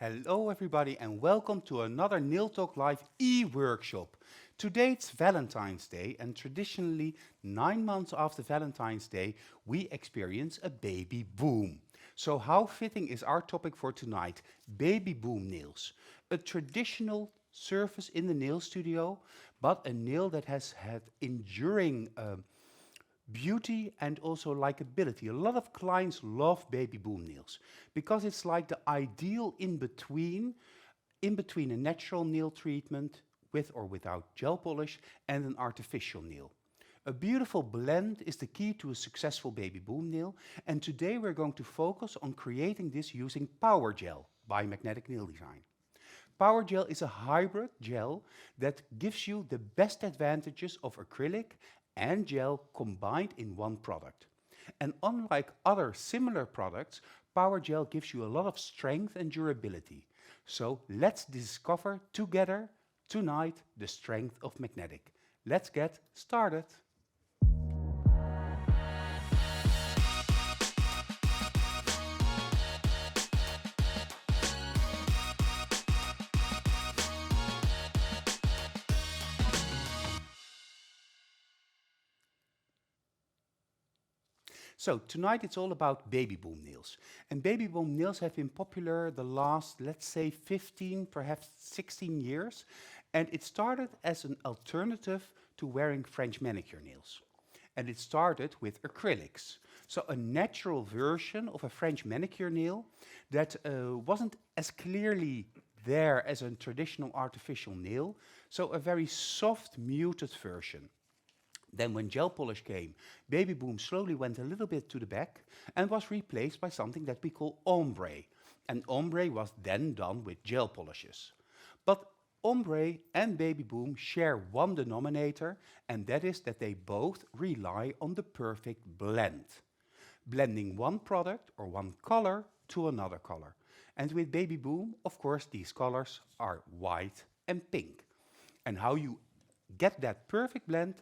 Hello, everybody, and welcome to another Nail Talk Live e-workshop. Today it's Valentine's Day, and traditionally, 9 months after Valentine's Day, we experience a baby boom. So, how fitting is our topic for tonight? Baby boom nails. A traditional surface in the nail studio, but a nail that has had enduring beauty and also likability. A lot of clients love baby boom nails because it's like the ideal in between a natural nail treatment with or without gel polish and an artificial nail. A beautiful blend is the key to a successful baby boom nail, and today we're going to focus on creating this using Powergel by Magnetic Nail Design. Powergel is a hybrid gel that gives you the best advantages of acrylic and gel combined in one product. And unlike other similar products, Powergel gives you a lot of strength and durability. So let's discover together tonight the strength of magnetic. Let's get started. So tonight it's all about baby boom nails. And baby boom nails have been popular the last, let's say, 15, perhaps 16 years. And it started as an alternative to wearing French manicure nails. And it started with acrylics. So a natural version of a French manicure nail that wasn't as clearly there as a traditional artificial nail. So a very soft, muted version. Then when gel polish came, Baby Boom slowly went a little bit to the back and was replaced by something that we call ombre. And ombre was then done with gel polishes. But ombre and Baby Boom share one denominator, and that is that they both rely on the perfect blend. Blending one product or one color to another color. And with Baby Boom, of course, these colors are white and pink. And how you get that perfect blend,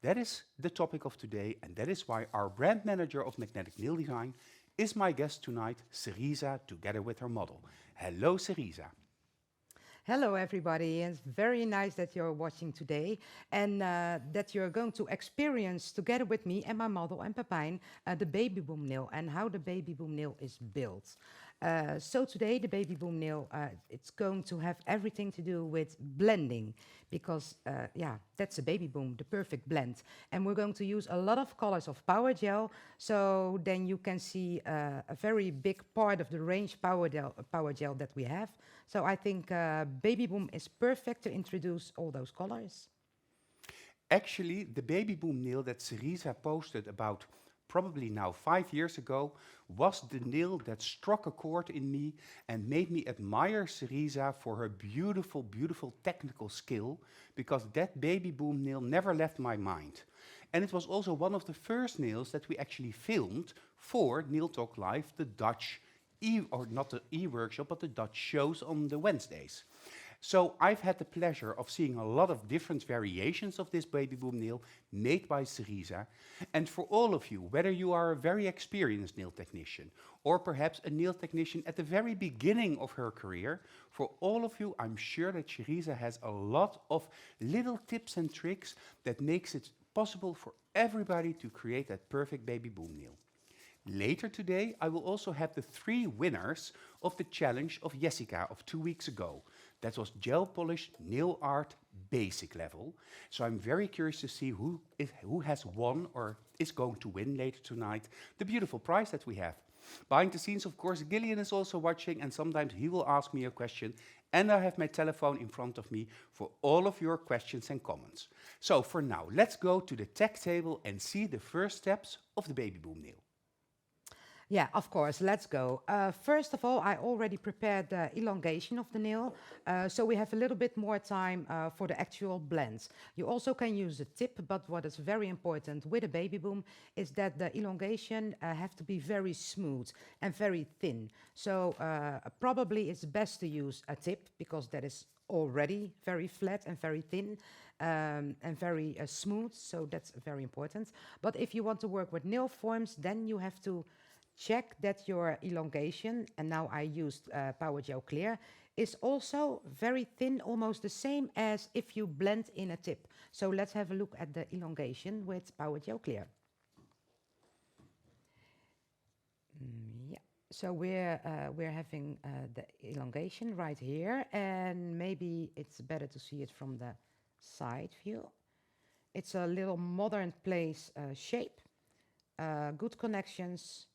that is the topic of today, and that is why our brand manager of Magnetic Nail Design is my guest tonight, Cerisa, together with her model. Hello, Cerisa. Hello, everybody. It's very nice that you're watching today and that you're going to experience together with me and my model and Pepijn the baby boom nail and how the baby boom nail is built. So today the baby boom nail, it's going to have everything to do with blending because, yeah, that's a baby boom, the perfect blend. And we're going to use a lot of colors of power gel, so then you can see a very big part of the range power gel that we have. So I think Baby Boom is perfect to introduce all those colors. Actually, the baby boom nail that Cerisa posted about probably now 5 years ago was the nail that struck a chord in me and made me admire Cerisa for her beautiful, beautiful technical skill because that baby boom nail never left my mind. And it was also one of the first nails that we actually filmed for Nail Talk Live, the Dutch or not the e-workshop, but the Dutch shows on the Wednesdays. So I've had the pleasure of seeing a lot of different variations of this baby boom nail made by Cerisa. And for all of you, whether you are a very experienced nail technician or perhaps a nail technician at the very beginning of her career, for all of you, I'm sure that Cerisa has a lot of little tips and tricks that makes it possible for everybody to create that perfect baby boom nail. Later today, I will also have the 3 winners of the challenge of Jessica of 2 weeks ago. That was gel polish nail art basic level. So I'm very curious to see who has won or is going to win later tonight the beautiful prize that we have. Behind the scenes, of course, Gillian is also watching, and sometimes he will ask me a question, and I have my telephone in front of me for all of your questions and comments. So for now, let's go to the tech table and see the first steps of the baby boom nail. Yeah, of course, let's go. First of all, I already prepared the elongation of the nail, so we have a little bit more time for the actual blends. You also can use a tip, but what is very important with a baby boom is that the elongation have to be very smooth and very thin. So probably it's best to use a tip because that is already very flat and very thin and very smooth, so that's very important. But if you want to work with nail forms, then you have to check that your elongation, and now I used Powergel Clear, is also very thin, almost the same as if you blend in a tip. So let's have a look at the elongation with Powergel Clear. Yeah. So we're having the elongation right here, and maybe it's better to see it from the side view. It's a little modern place shape, good connections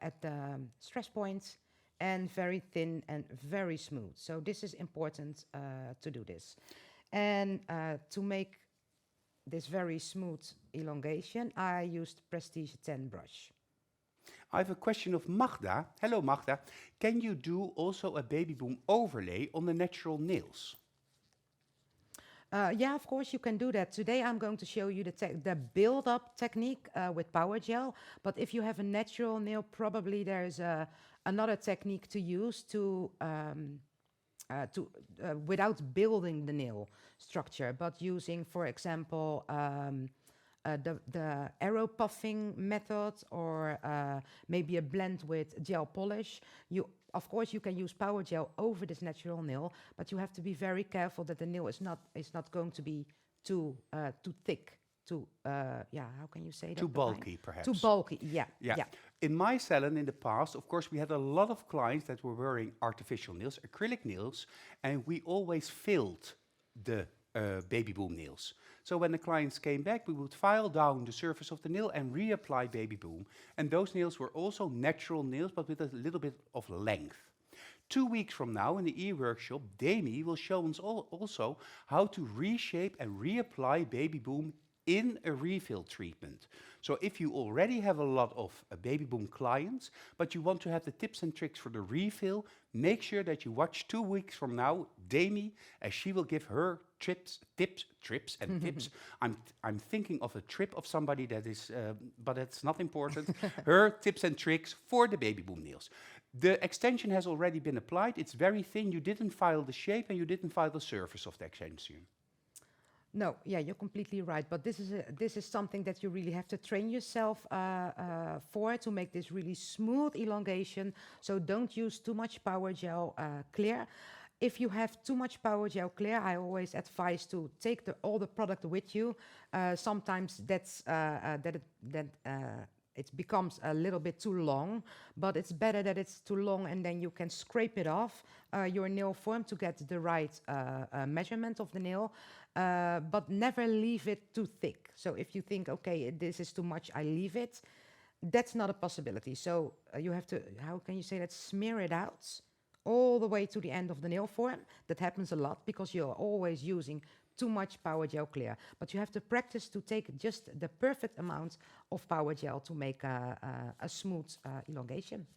at the stress points, and very thin and very smooth. So this is important to do this. And to make this very smooth elongation, I used Prestige 10 brush. I have a question of Magda. Hello, Magda. Can you do also a Babyboom overlay on the natural nails? Yeah, of course you can do that. Today I'm going to show you the build-up technique with Power Gel. But if you have a natural nail, probably there's another technique to use without building the nail structure, but using, for example, the arrow puffing method, or maybe a blend with gel polish. Of course, you can use Power Gel over this natural nail, but you have to be very careful that the nail is not going to be too thick, how can you say that? Too Pepijn? bulky, perhaps. Too bulky, yeah. In my salon in the past, of course, we had a lot of clients that were wearing artificial nails, acrylic nails, and we always filled the Babyboom nails. So when the clients came back, we would file down the surface of the nail and reapply Babyboom. And those nails were also natural nails, but with a little bit of length. 2 weeks from now, in the e-workshop, Demi will show us also how to reshape and reapply Babyboom in a refill treatment. So if you already have a lot of Babyboom clients, but you want to have the tips and tricks for the refill, make sure that you watch 2 weeks from now, Demi, as she will give her tips. I'm thinking of a trip of somebody that is, but that's not important. Her tips and tricks for the Babyboom nails. The extension has already been applied. It's very thin. You didn't file the shape and you didn't file the surface of the extension. No, yeah, you're completely right. But this is something that you really have to train yourself for, to make this really smooth elongation. So don't use too much Power Gel Clear. If you have too much Power Gel Clear, I always advise to take all the product with you. Sometimes it becomes a little bit too long, but it's better that it's too long, and then you can scrape it off your nail form to get the right measurement of the nail. But never leave it too thick. So if you think, okay, this is too much, I leave it, that's not a possibility. So you have to, how can you say that, smear it out all the way to the end of the nail form. That happens a lot because you're always using too much Power Gel Clear. But you have to practice to take just the perfect amount of Power Gel to make a smooth elongation.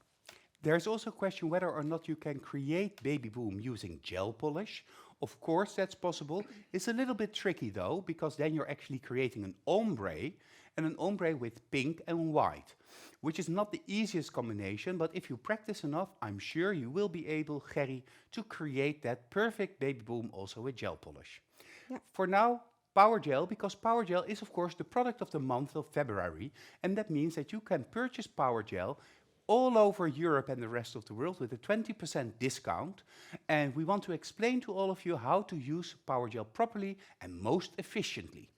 There's also a question whether or not you can create Babyboom using gel polish. Of course, that's possible. It's a little bit tricky though, because then you're actually creating an ombre, and an ombre with pink and white, which is not the easiest combination, but if you practice enough, I'm sure you will be able, Gerry, to create that perfect Babyboom also with gel polish. Yeah. For now, Power Gel, because Power Gel is of course the product of the month of February, and that means that you can purchase Power Gel all over Europe and the rest of the world with a 20% discount. And we want to explain to all of you how to use Power Gel properly and most efficiently.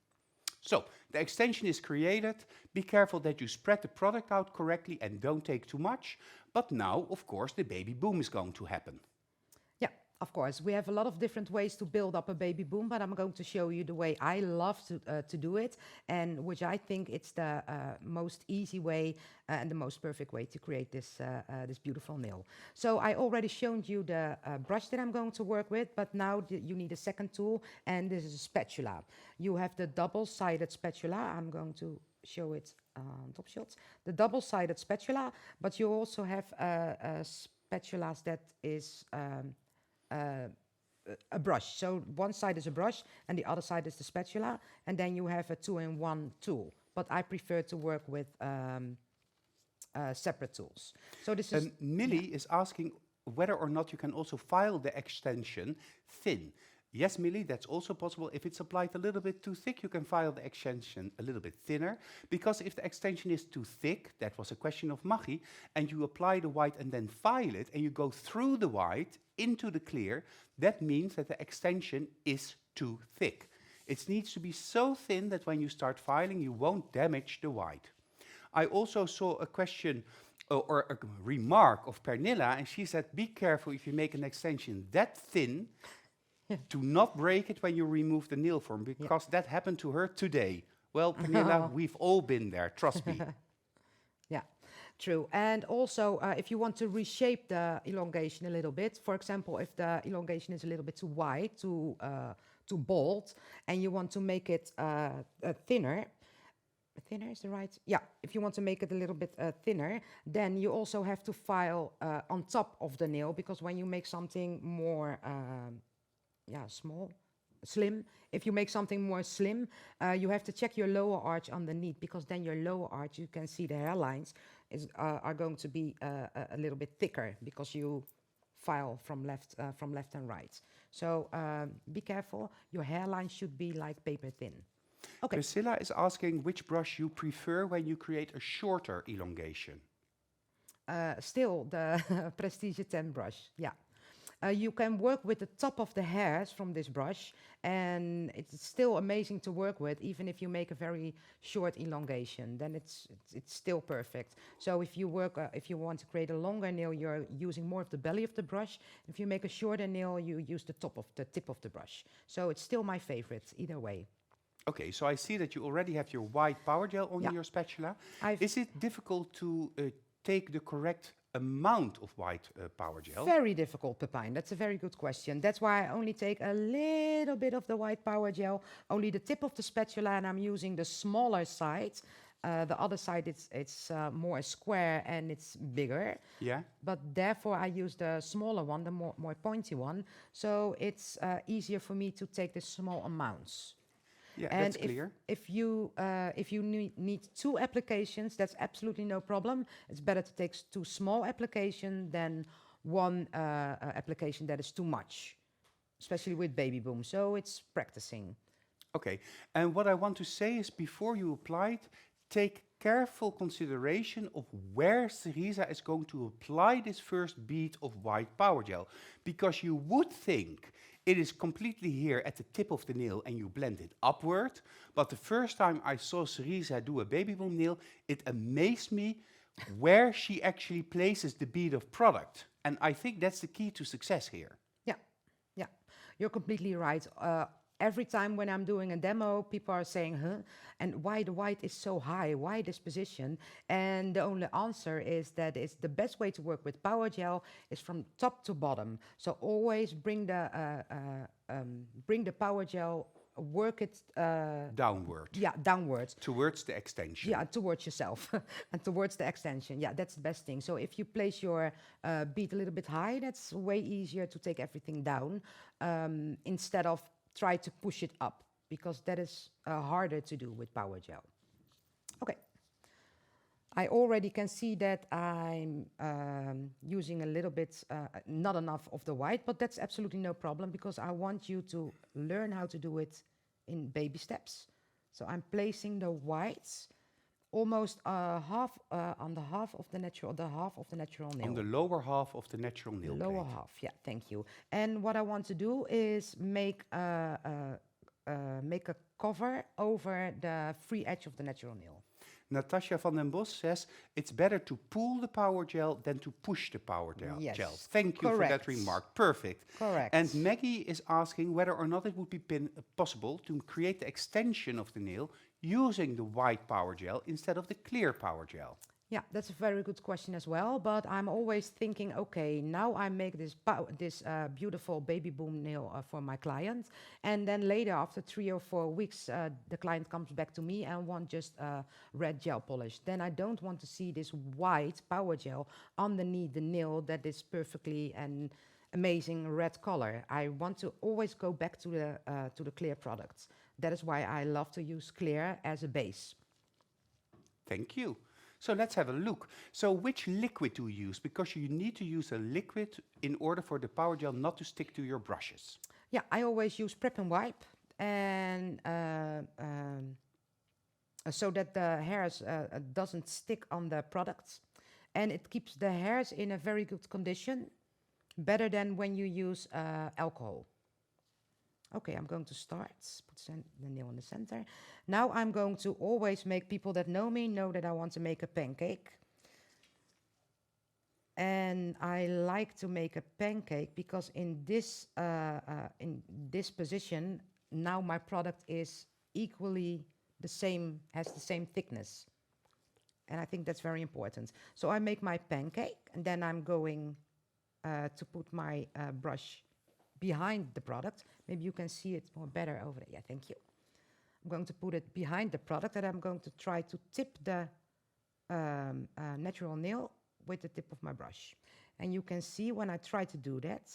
So, the extension is created. Be careful that you spread the product out correctly and don't take too much. But now, of course, the Babyboom is going to happen. Yeah, of course. We have a lot of different ways to build up a Babyboom, but I'm going to show you the way I love to do it, and which I think it's the most easy way and the most perfect way to create this beautiful nail. So I already shown you the brush that I'm going to work with, but now you need a second tool, and this is a spatula. You have the double-sided spatula. I'm going to show it on top shots. The double-sided spatula, but you also have spatulas that is a brush. So one side is a brush and the other side is the spatula, and then you have a 2-in-1 tool. But I prefer to work with separate tools. So this is... Millie is asking whether or not you can also file the extension thin. Yes, Millie, that's also possible. If it's applied a little bit too thick, you can file the extension a little bit thinner. Because if the extension is too thick, that was a question of Maggie, and you apply the white and then file it, and you go through the white into the clear, that means that the extension is too thick. It needs to be so thin that when you start filing, you won't damage the white. I also saw a question or a remark of Pernilla, and she said, be careful if you make an extension that thin, do not break it when you remove the nail form, Yeah. because that happened to her today. Well, Pernilla, we've all been there, trust me. Yeah, true. And also, if you want to reshape the elongation a little bit, for example, if the elongation is a little bit too wide, too bold, and you want to make it thinner, thinner is the right? Yeah, if you want to make it a little bit thinner, then you also have to file on top of the nail, because when you make something more slim. If you make something more slim, you have to check your lower arch underneath, because then your lower arch, you can see the hairlines are going to be a little bit thicker because you file from left and right. So be careful. Your hairline should be like paper thin. Okay. Priscilla is asking which brush you prefer when you create a shorter elongation. Still the Prestige 10 brush. Yeah. You can work with the top of the hairs from this brush, and it's still amazing to work with, even if you make a very short elongation. Then it's still perfect. So if you want to create a longer nail, you're using more of the belly of the brush. If you make a shorter nail, you use the tip of the brush. So it's still my favorite either way. Okay, so I see that you already have your white power gel on Yeah. your spatula. I've Is it difficult to take the correct amount of white power gel? Very difficult, Pepijn. That's a very good question. That's why I only take a little bit of the white power gel, only the tip of the spatula, and I'm using the smaller side. The other side, it's more square and it's bigger. Yeah? But therefore, I use the smaller one, the more pointy one. So it's easier for me to take the small amounts. Yeah, And that's clear. if you need 2 applications, that's absolutely no problem. It's better to take 2 small applications than 1 application that is too much, especially with Babyboom. So it's practicing. Okay, and what I want to say is before you apply it, take careful consideration of where Cerisa is going to apply this first bead of white power gel. Because you would think it is completely here at the tip of the nail and you blend it upward. But the first time I saw Cerisa do a Babyboom nail, it amazed me where she actually places the bead of product. And I think that's the key to success here. Yeah, yeah, you're completely right. Every time when I'm doing a demo, people are saying, huh? And why the white is so high? Why this position? And the only answer is that it's the best way to work with power gel is from top to bottom. So always bring the power gel, work it Downward. yeah, downwards. Towards the extension. Yeah, towards yourself and towards the extension. Yeah, that's the best thing. So if you place your bead a little bit high, that's way easier to take everything down instead of try to push it up, because that is harder to do with power gel. Okay. I already can see that I'm using a little bit, not enough of the white, but that's absolutely no problem, because I want you to learn how to do it in baby steps. So I'm placing the whites almost half on the half of the natural nail. On the lower half of the natural nail Lower plate. half, yeah, thank you. And what I want to do is make a cover over the free edge of the natural nail. Natasha van den Bos says it's better to pull the power gel than to push the power Yes, gel. Thank you for that correct. remark. Perfect. Correct. And Maggie is asking whether or not it would be possible to create the extension of the nail using the white power gel instead of the clear power gel. Yeah, that's a very good question as well. But I'm always thinking, okay, now I make this beautiful Babyboom nail for my client, and then later, after 3 or 4 weeks, the client comes back to me and wants just red gel polish. Then I don't want to see this white power gel underneath the nail that is perfectly and amazing red color. I want to always go back to the clear products. That is why I love to use clear as a base. Thank you. So let's have a look. So which liquid do you use? Because you need to use a liquid in order for the power gel not to stick to your brushes. Yeah, I always use prep and wipe, and so that the hairs doesn't stick on the products, and it keeps the hairs in a very good condition, better than when you use alcohol. Okay, I'm going to start. Put the nail in the center. Now I'm going to always make, people that know me know that I want to make a pancake. And I like to make a pancake because in this position, now my product is equally the same, has the same thickness. And I think that's very important. So I make my pancake, and then I'm going to put my brush behind the product. Maybe you can see it more better over there. Yeah, thank you. I'm going to put it behind the product, and I'm going to try to tip the natural nail with the tip of my brush. And you can see when I try to do that,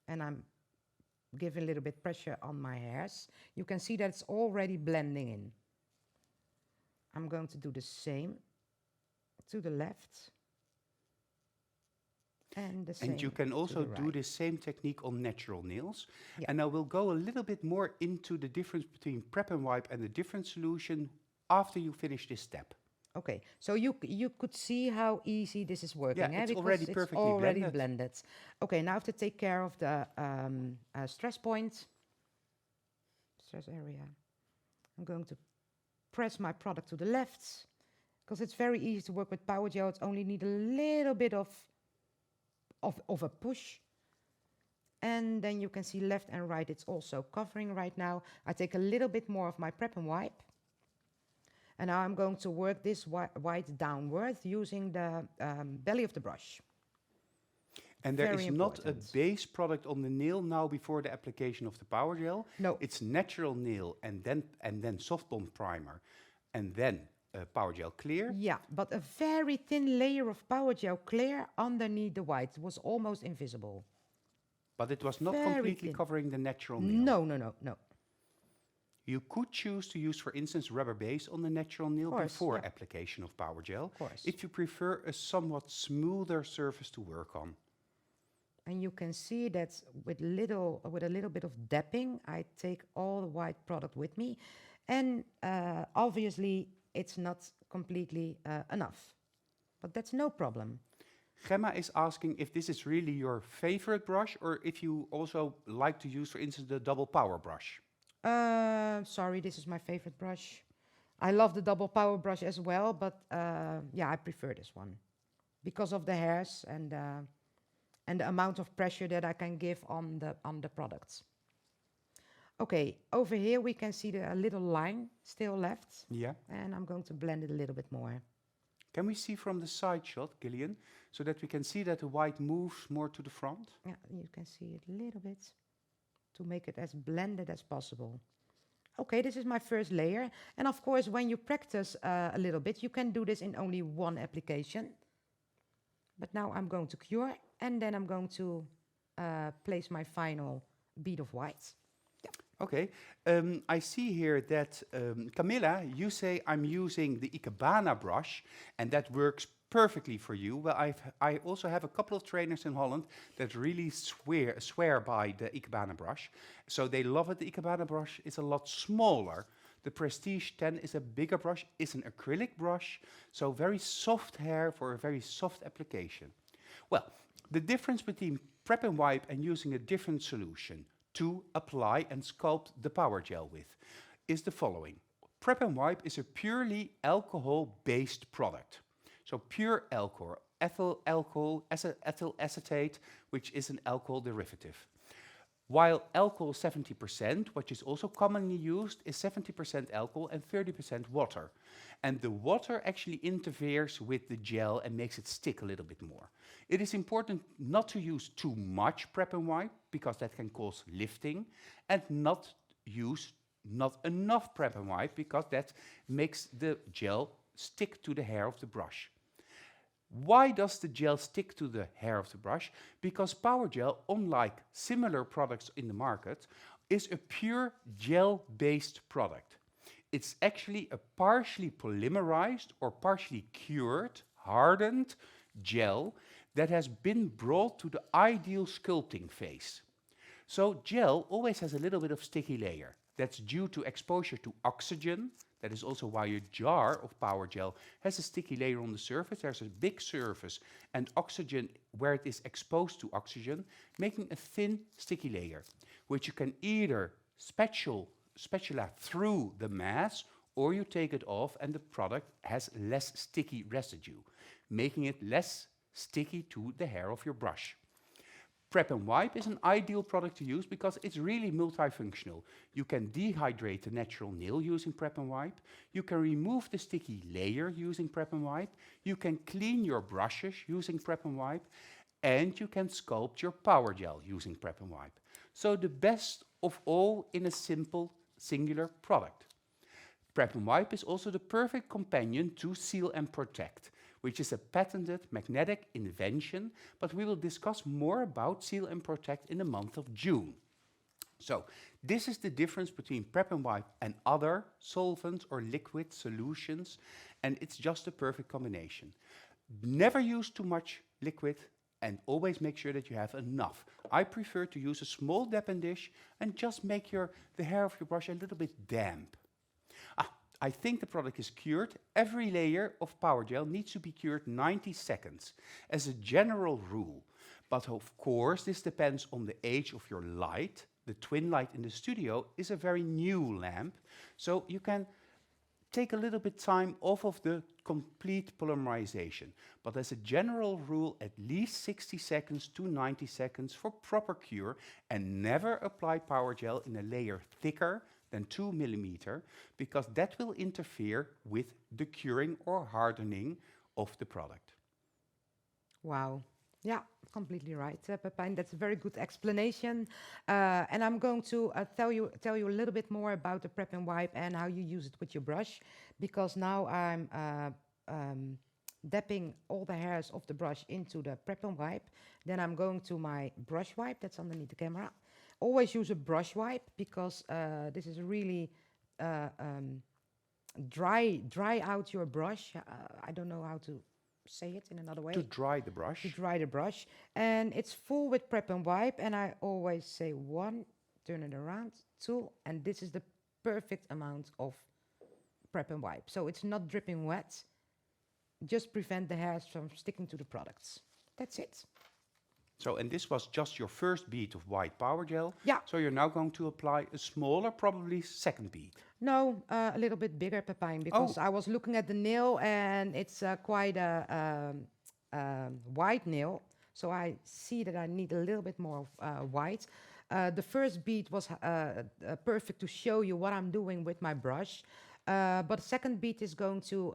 and I'm giving a little bit pressure on my hairs, you can see that it's already blending in. I'm going to do the same to the left. And the same And you can to also the do right. the same technique on natural nails. Yeah. And I will go a little bit more into the difference between prep and wipe and the different solution after you finish this step. Okay, so you could see how easy this is working, Yeah, it's because already it's perfectly already blended. blended. Okay, now I have to take care of the stress point, stress area. I'm going to press my product to the left, because it's very easy to work with Powergel. It's only need a little bit of a push. And then you can see left and right, it's also covering right now. I take a little bit more of my prep and wipe. And now I'm going to work this white downwards using the belly of the brush. And there Very is not a important. base product on the nail now before the application of the power gel. No. It's natural nail and then soft bond primer and then power gel clear. Yeah, but a very thin layer of Powergel clear underneath the white. It was almost invisible. But it was not Very completely thin. covering the natural nail. No, no, no, no. You could choose to use, for instance, rubber base on the natural nail Course, before yeah. application of power gel, Of course. if you prefer a somewhat smoother surface to work on. And you can see that with a little bit of dapping, I take all the white product with me. And obviously, it's not completely enough. But that's no problem. Gemma is asking if this is really your favorite brush or if you also like to use, for instance, the double power brush. Sorry, this is my favorite brush. I love the double power brush as well, but yeah, I prefer this one because of the hairs and the amount of pressure that I can give on the products. Okay, over here we can see a little line still left, Yeah. and I'm going to blend it a little bit more. Can we see from the side shot, Gillian, so that we can see that the white moves more to the front? Yeah, you can see it a little bit to make it as blended as possible. Okay, this is my first layer. And of course, when you practice a little bit, you can do this in only one application. But now I'm going to cure, and then I'm going to place my final bead of white. Okay, I see here that Camilla, you say I'm using the Ikebana brush, and that works perfectly for you. Well, I also have a couple of trainers in Holland that really swear by the Ikebana brush. So they love it. The Ikebana brush is a lot smaller. The Prestige 10 is a bigger brush, it's an acrylic brush, so very soft hair for a very soft application. Well, the difference between prep and wipe and using a different solution to apply and sculpt the power gel with is the following. Prep and wipe is a purely alcohol-based product. So pure alcohol, ethyl alcohol, ethyl acetate, which is an alcohol derivative. While alcohol 70%, which is also commonly used, is 70% alcohol and 30% water. And the water actually interferes with the gel and makes it stick a little bit more. It is important not to use too much prep and wipe, because that can cause lifting, and not use not enough prep and wipe, because that makes the gel stick to the hair of the brush. Why does the gel stick to the hair of the brush? Because power gel, unlike similar products in the market, is a pure gel-based product. It's actually a partially polymerized or partially cured, hardened gel that has been brought to the ideal sculpting phase. So gel always has a little bit of sticky layer. That's due to exposure to oxygen. That is also why a jar of power gel has a sticky layer on the surface. There's a big surface and oxygen where it is exposed to oxygen, making a thin sticky layer, which you can either spatula through the mass, or you take it off and the product has less sticky residue, making it less sticky to the hair of your brush. Prep and Wipe is an ideal product to use because it's really multifunctional. You can dehydrate the natural nail using Prep and Wipe. You can remove the sticky layer using Prep and Wipe. You can clean your brushes using Prep and Wipe. And you can sculpt your power gel using Prep and Wipe. So the best of all in a simple, singular product. Prep and Wipe is also the perfect companion to Seal and Protect, which is a patented magnetic invention, but we will discuss more about Seal and Protect in the month of June. So, this is the difference between Prep and Wipe and other solvents or liquid solutions, and it's just a perfect combination. Never use too much liquid and always make sure that you have enough. I prefer to use a small dappen dish and just make the hair of your brush a little bit damp. I think the product is cured. Every layer of power gel needs to be cured 90 seconds as a general rule. But of course, this depends on the age of your light. The twin light in the studio is a very new lamp, so you can take a little bit time off of the complete polymerization. But as a general rule, at least 60 seconds to 90 seconds for proper cure, and never apply power gel in a layer thicker than 2 millimeter, because that will interfere with the curing or hardening of the product. Wow. Yeah, completely right, Pepijn. That's a very good explanation. And I'm going to tell you a little bit more about the Prep and Wipe and how you use it with your brush, because now I'm dapping all the hairs of the brush into the Prep and Wipe. Then I'm going to my brush wipe that's underneath the camera. Always use a brush wipe because this is really dry out your brush. I don't know how to say it in another way. To dry the brush. To dry the brush. And it's full with Prep and Wipe, and I always say 1, turn it around, 2, and this is the perfect amount of Prep and Wipe. So it's not dripping wet. Just prevent the hairs from sticking to the products. That's it. So, and this was just your first bead of white power gel. Yeah. So you're now going to apply a smaller, probably second bead. No, a little bit bigger, Pepijn, because I was looking at the nail and it's quite a white nail. So I see that I need a little bit more white. The first bead was perfect to show you what I'm doing with my brush. But the second bead is going to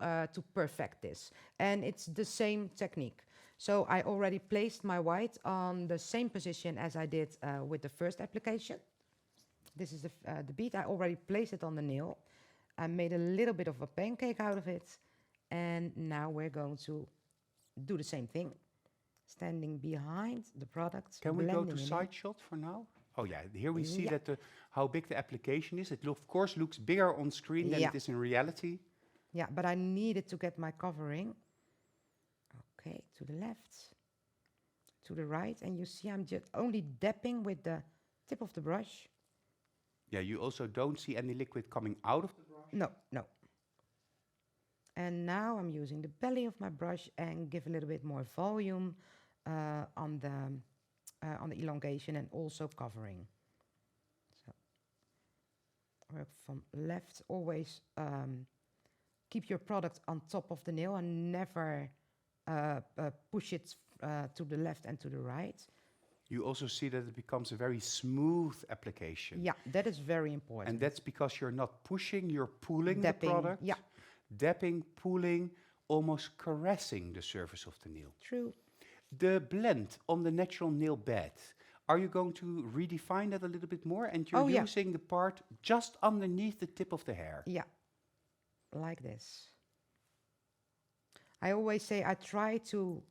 perfect this. And it's the same technique. So I already placed my white on the same position as I did with the first application. This is the bead. I already placed it on the nail. I made a little bit of a pancake out of it. And now we're going to do the same thing. Standing behind the product. Can we go to side shot for now? Oh yeah, here we see that how big the application is. It of course looks bigger on screen than it is in reality. Yeah, but I needed to get my covering. Okay, to the left, to the right, and you see I'm just only dapping with the tip of the brush. Yeah, you also don't see any liquid coming out of the brush? No, no. And now I'm using the belly of my brush and give a little bit more volume on the elongation and also covering. So work from left. Always keep your product on top of the nail and never push it to the left and to the right. You also see that it becomes a very smooth application. Yeah, that is very important. And that's because you're not pushing, you're pulling the Dapping, product. yeah. Dapping, pulling, almost caressing the surface of the nail. True. The blend on the natural nail bed, are you going to redefine that a little bit more? And you're using the part just underneath the tip of the hair. Yeah, like this. I always say I try to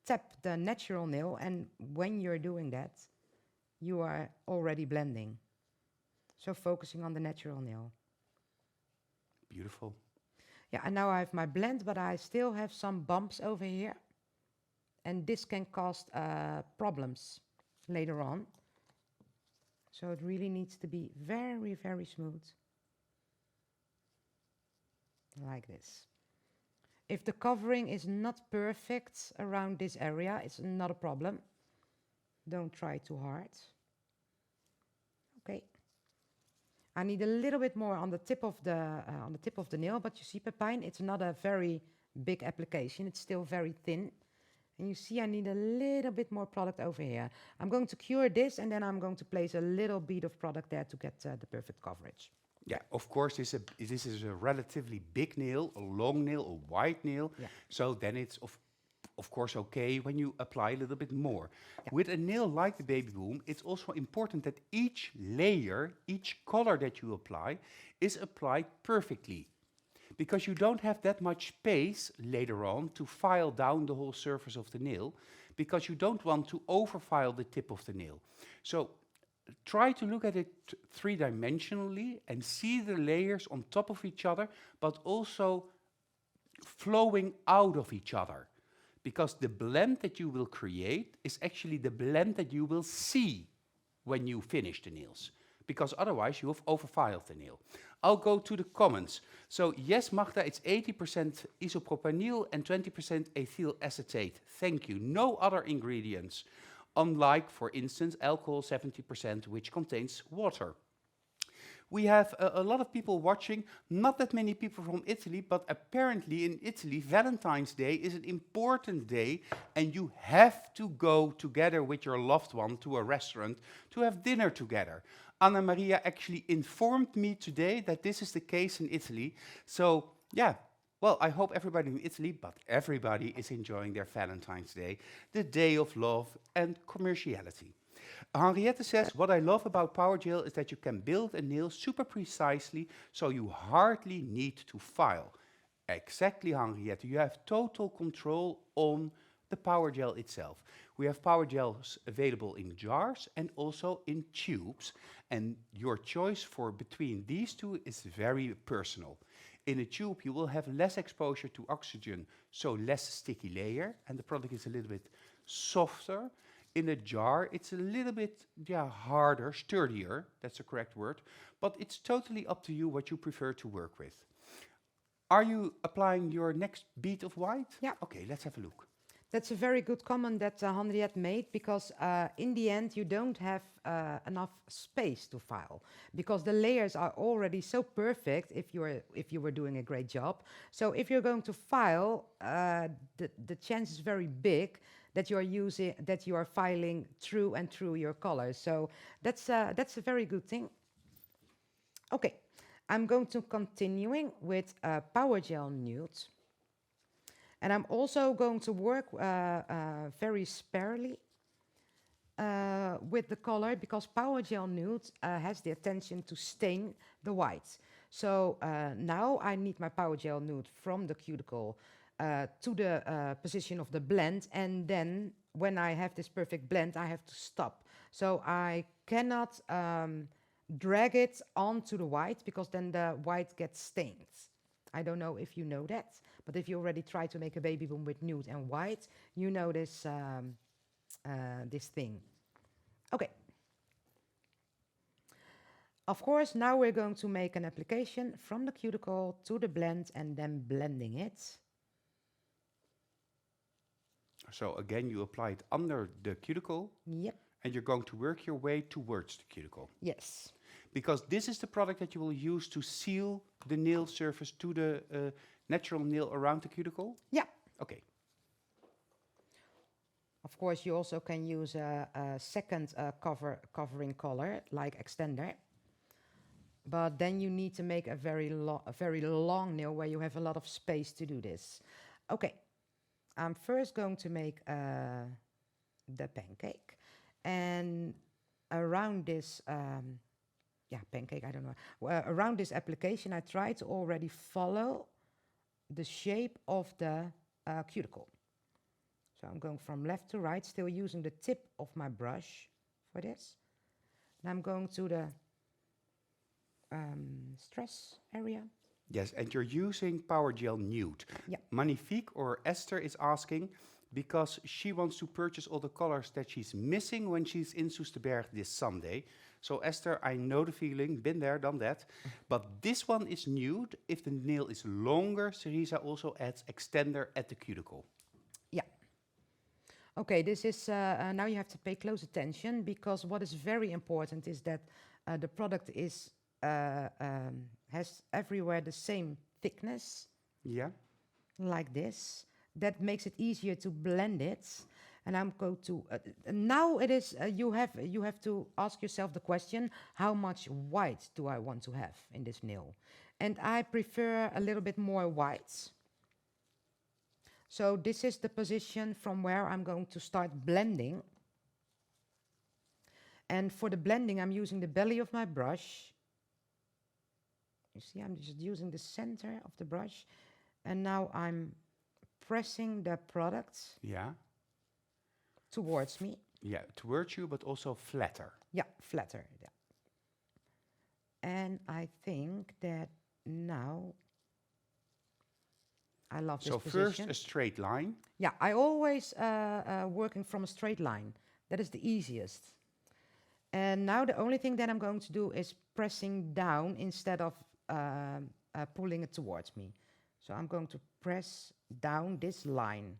tap the natural nail, and when you're doing that, you are already blending. So focusing on the natural nail. Beautiful. Yeah, and now I have my blend, but I still have some bumps over here. And this can cause problems later on. So it really needs to be very, very smooth, like this. If the covering is not perfect around this area, it's not a problem. Don't try too hard. Okay. I need a little bit more on the tip of the nail, but you see, Pepijn, it's not a very big application. It's still very thin. And you see, I need a little bit more product over here. I'm going to cure this, and then I'm going to place a little bit of product there to get the perfect coverage. Yeah, of course, this is a relatively big nail, a long nail, a wide nail. Yeah. So then it's of course okay when you apply a little bit more. Yeah. With a nail like the Babyboom, it's also important that each layer, each color that you apply, is applied perfectly. Because you don't have that much space later on to file down the whole surface of the nail, because you don't want to overfile the tip of the nail. So try to look at it three-dimensionally and see the layers on top of each other, but also flowing out of each other. Because the blend that you will create is actually the blend that you will see when you finish the nails. Because otherwise you have overfiled the nail. I'll go to the comments. So yes, Magda, it's 80% isopropanol and 20% ethyl acetate. Thank you. No other ingredients. Unlike, for instance, alcohol 70%, which contains water. We have a lot of people watching, not that many people from Italy, but apparently in Italy, Valentine's Day is an important day, and you have to go together with your loved one to a restaurant to have dinner together. Anna Maria actually informed me today that this is the case in Italy. So, yeah, well, I hope everybody in Italy, but everybody is enjoying their Valentine's Day, the day of love and commerciality. Henriette says, what I love about Powergel is that you can build a nail super precisely, so you hardly need to file. Exactly, Henriette. You have total control on the Powergel itself. We have Powergels available in jars and also in tubes. And your choice for between these two is very personal. In a tube, you will have less exposure to oxygen, so less sticky layer, and the product is a little bit softer. In a jar, it's a little bit harder, sturdier, that's the correct word, but it's totally up to you what you prefer to work with. Are you applying your next bead of white? Yeah. Okay, let's have a look. That's a very good comment that Henriette made, because in the end you don't have enough space to file, because the layers are already so perfect if you were doing a great job. So if you're going to file, the chance is very big that you are filing through and through your colors. So that's a very good thing. Okay, I'm going to continuing with Powergel Nude. And I'm also going to work very sparely with the color, because Powergel Nude has the attention to stain the white. So now I need my Powergel Nude from the cuticle to the position of the blend, and then when I have this perfect blend, I have to stop. So I cannot drag it onto the white, because then the white gets stained. I don't know if you know that, but if you already try to make a Babyboom with nude and white, you know this, this thing. Okay. Of course, now we're going to make an application from the cuticle to the blend and then blending it. So again, you apply it under the cuticle. Yep. And you're going to work your way towards the cuticle. Yes. Because this is the product that you will use to seal the nail surface to the natural nail around the cuticle? Yeah. Okay. Of course, you also can use a second covering color, like extender. But then you need to make a very long nail where you have a lot of space to do this. Okay. I'm first going to make the pancake. And around this, pancake, I don't know. Around this application, I try to already follow the shape of the cuticle. So I'm going from left to right, still using the tip of my brush for this. And I'm going to the stress area. Yes, and you're using Powergel Nude. Yeah. Magnifique or Esther is asking, because she wants to purchase all the colors that she's missing when she's in Soesterberg this Sunday. So Esther, I know the feeling, been there, done that. But this one is nude. If the nail is longer, Cerisa also adds extender at the cuticle. Yeah. Okay, this is, now you have to pay close attention because what is very important is that the product is, has everywhere the same thickness, Yeah. like this. That makes it easier to blend it. And I'm going to, now it is, you have to ask yourself the question, how much white do I want to have in this nail? And I prefer a little bit more white. So this is the position from where I'm going to start blending. And for the blending, I'm using the belly of my brush. You see, I'm just using the center of the brush. And now I'm pressing the product Yeah. towards me. Yeah, towards you, but also flatter. Yeah, flatter. Yeah. And I think that now I love this So position. first a straight line. Yeah, I always working from a straight line. That is the easiest. And now the only thing that I'm going to do is pressing down instead of pulling it towards me. So I'm going to press down this line.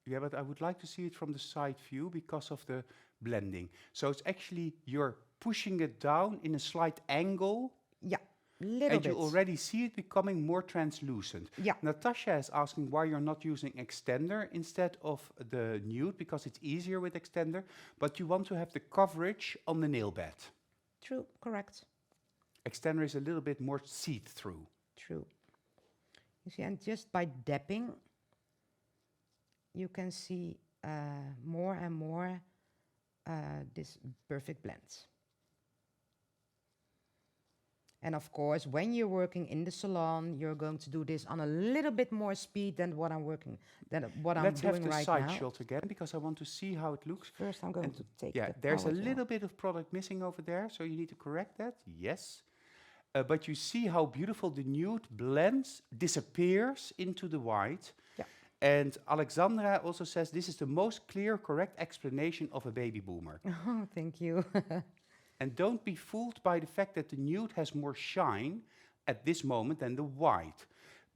Yeah, but I would like to see it from the side view because of the blending. So it's actually you're pushing it down in a slight angle. Yeah, little And bit. you already see it becoming more translucent. Yeah. Natasha is asking why you're not using extender instead of the nude, because it's easier with extender, but you want to have the coverage on the nail bed. True, correct. Extender is a little bit more see-through. True. You see, and just by dapping, you can see more and more this perfect blend. And of course, when you're working in the salon, you're going to do this on a little bit more speed than what I'm working, than what Let's I'm have doing the right side now. shot again because I want to see how it looks. First, I'm going And to take yeah, the there's a Powergel. little bit of product missing over there, so you need to correct that. Yes. But you see how beautiful the nude blends, disappears into the white. Yeah. And Alexandra also says this is the most clear, correct explanation of a baby boomer. Oh, thank you. And don't be fooled by the fact that the nude has more shine at this moment than the white.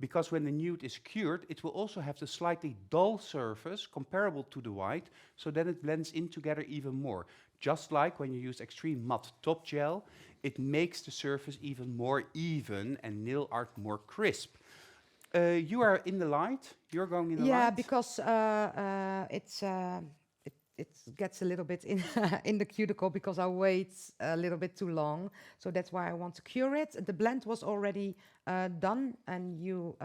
Because when the nude is cured, it will also have the slightly dull surface comparable to the white, so then it blends in together even more. Just like when you use extreme matte top gel, it makes the surface even more even and nail art more crisp. You are in the light. You're going in the Yeah, light. because it gets a little bit in in the cuticle because I wait a little bit too long. So that's why I want to cure it. The blend was already done, and you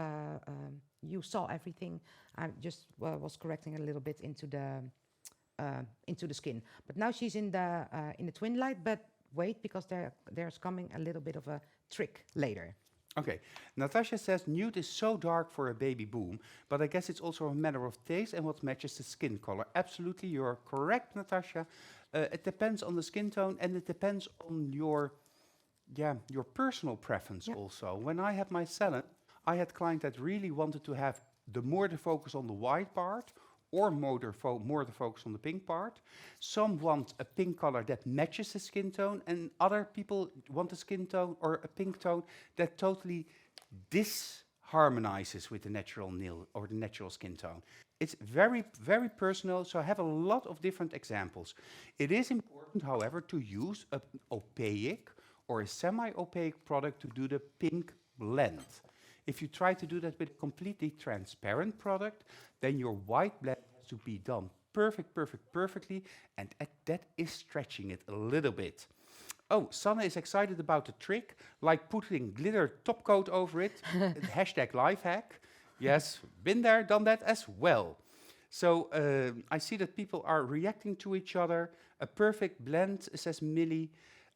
saw everything. I just was correcting a little bit into the skin. But now she's in the twin light. But wait, because there's coming a little bit of a trick later. Okay, Natasha says nude is so dark for a baby boom, but I guess it's also a matter of taste and what matches the skin color. Absolutely, you're correct, Natasha. It depends on the skin tone and it depends on your personal preference also. When I had my salon, I had clients that really wanted to have the focus on the white part or more the focus on the pink part. Some want a pink color that matches the skin tone, and other people want a skin tone or a pink tone that totally disharmonizes with the natural nail or the natural skin tone. It's very, very personal, so I have a lot of different examples. It is important, however, to use an opaque or a semi-opaque product to do the pink blend. If you try to do that with a completely transparent product, then your white blend has to be done perfectly, and that is stretching it a little bit. Oh, Sanne is excited about the trick, like putting glitter top coat over it. Hashtag lifehack. Yes, been there, done that as well. So I see that people are reacting to each other. A perfect blend, says Millie.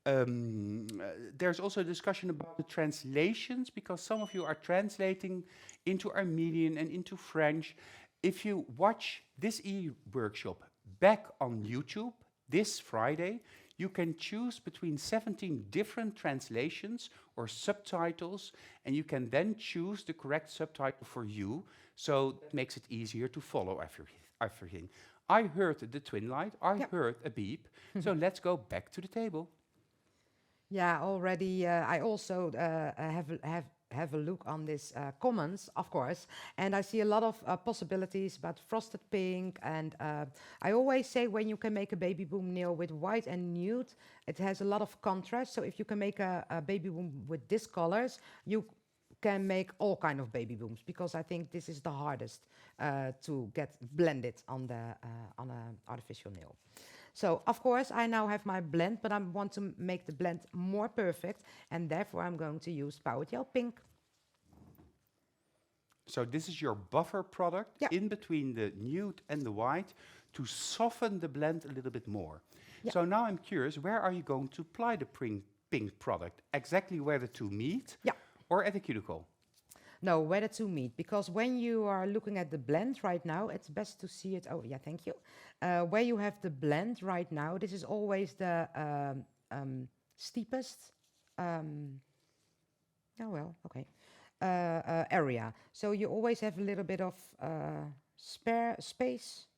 There's also a discussion about the translations, because some of you are translating into Armenian and into French. If you watch this e-workshop back on YouTube this Friday, you can choose between 17 different translations or subtitles, and you can then choose the correct subtitle for you, so that makes it easier to follow everything. I heard the twin light, I Yep. heard a beep, so let's go back to the table. Yeah, already. I also have a look on this comments, of course, and I see a lot of possibilities about frosted pink. And I always say when you can make a baby boom nail with white and nude, it has a lot of contrast. So if you can make a baby boom with these colors, you can make all kind of baby booms, because I think this is the hardest to get blended on a artificial nail. So of course I now have my blend, but I want to make the blend more perfect, and therefore I'm going to use Powergel Pink. So this is your buffer product Yeah, in between the nude and the white to soften the blend a little bit more. yeah. So now I'm curious, where are you going to apply the pink product? Exactly where the two meet Yeah. or at the cuticle? No, where the two meet, because when you are looking at the blend right now, it's best to see it. Oh, yeah, thank you. Where you have the blend right now, this is always the steepest. Um, oh well, okay. Area. So you always have a little bit of spare space.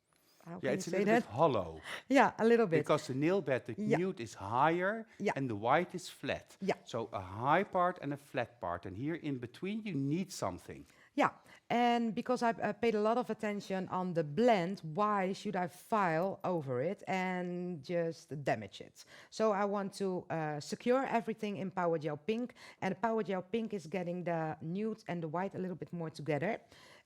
How Yeah, can you it's a say little bit that? hollow Yeah, a little bit. because the nail bed, the Yeah, nude is higher yeah, and the white is flat. yeah. So a high part and a flat part. And here in between, you need something. Yeah, and because I paid a lot of attention on the blend, why should I file over it and just damage it? So I want to secure everything in Powergel Pink, and Powergel Pink is getting the nude and the white a little bit more together.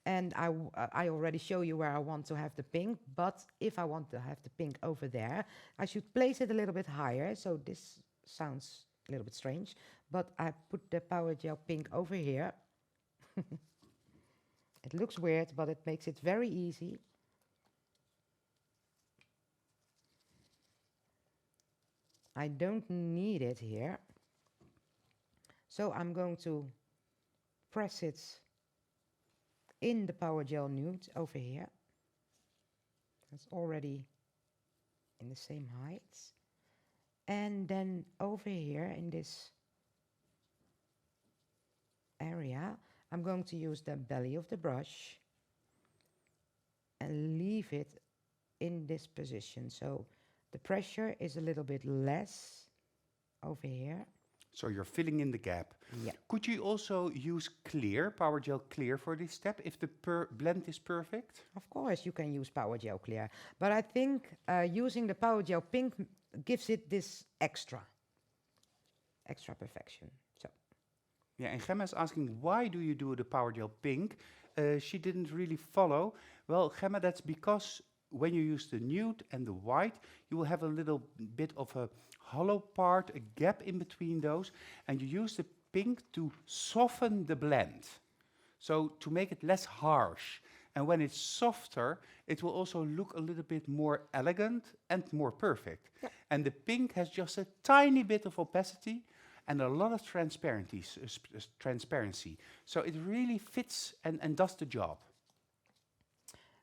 And I already show you where I want to have the pink, but if I want to have the pink over there, I should place it a little bit higher. So this sounds a little bit strange, but I put the Powergel Pink over here. It looks weird, but it makes it very easy. I don't need it here. So I'm going to press it in the Powergel nude over here. That's already in the same height. And then over here in this area, I'm going to use the belly of the brush and leave it in this position. So the pressure is a little bit less over here. So you're filling in the gap. Yeah. Could you also use clear, Powergel clear for this step if the blend is perfect? Of course you can use Powergel Clear, but I think using the Powergel Pink gives it this extra perfection. So Yeah, and Gemma is asking, why do you do the Powergel pink? She didn't really follow. Well, Gemma, that's because when you use the nude and the white, you will have a little bit of a hollow part, a gap in between those, and you use the pink to soften the blend. So to make it less harsh. And when it's softer, it will also look a little bit more elegant and more perfect. yeah, And the pink has just a tiny bit of opacity and a lot of transparency. So it really fits and does the job.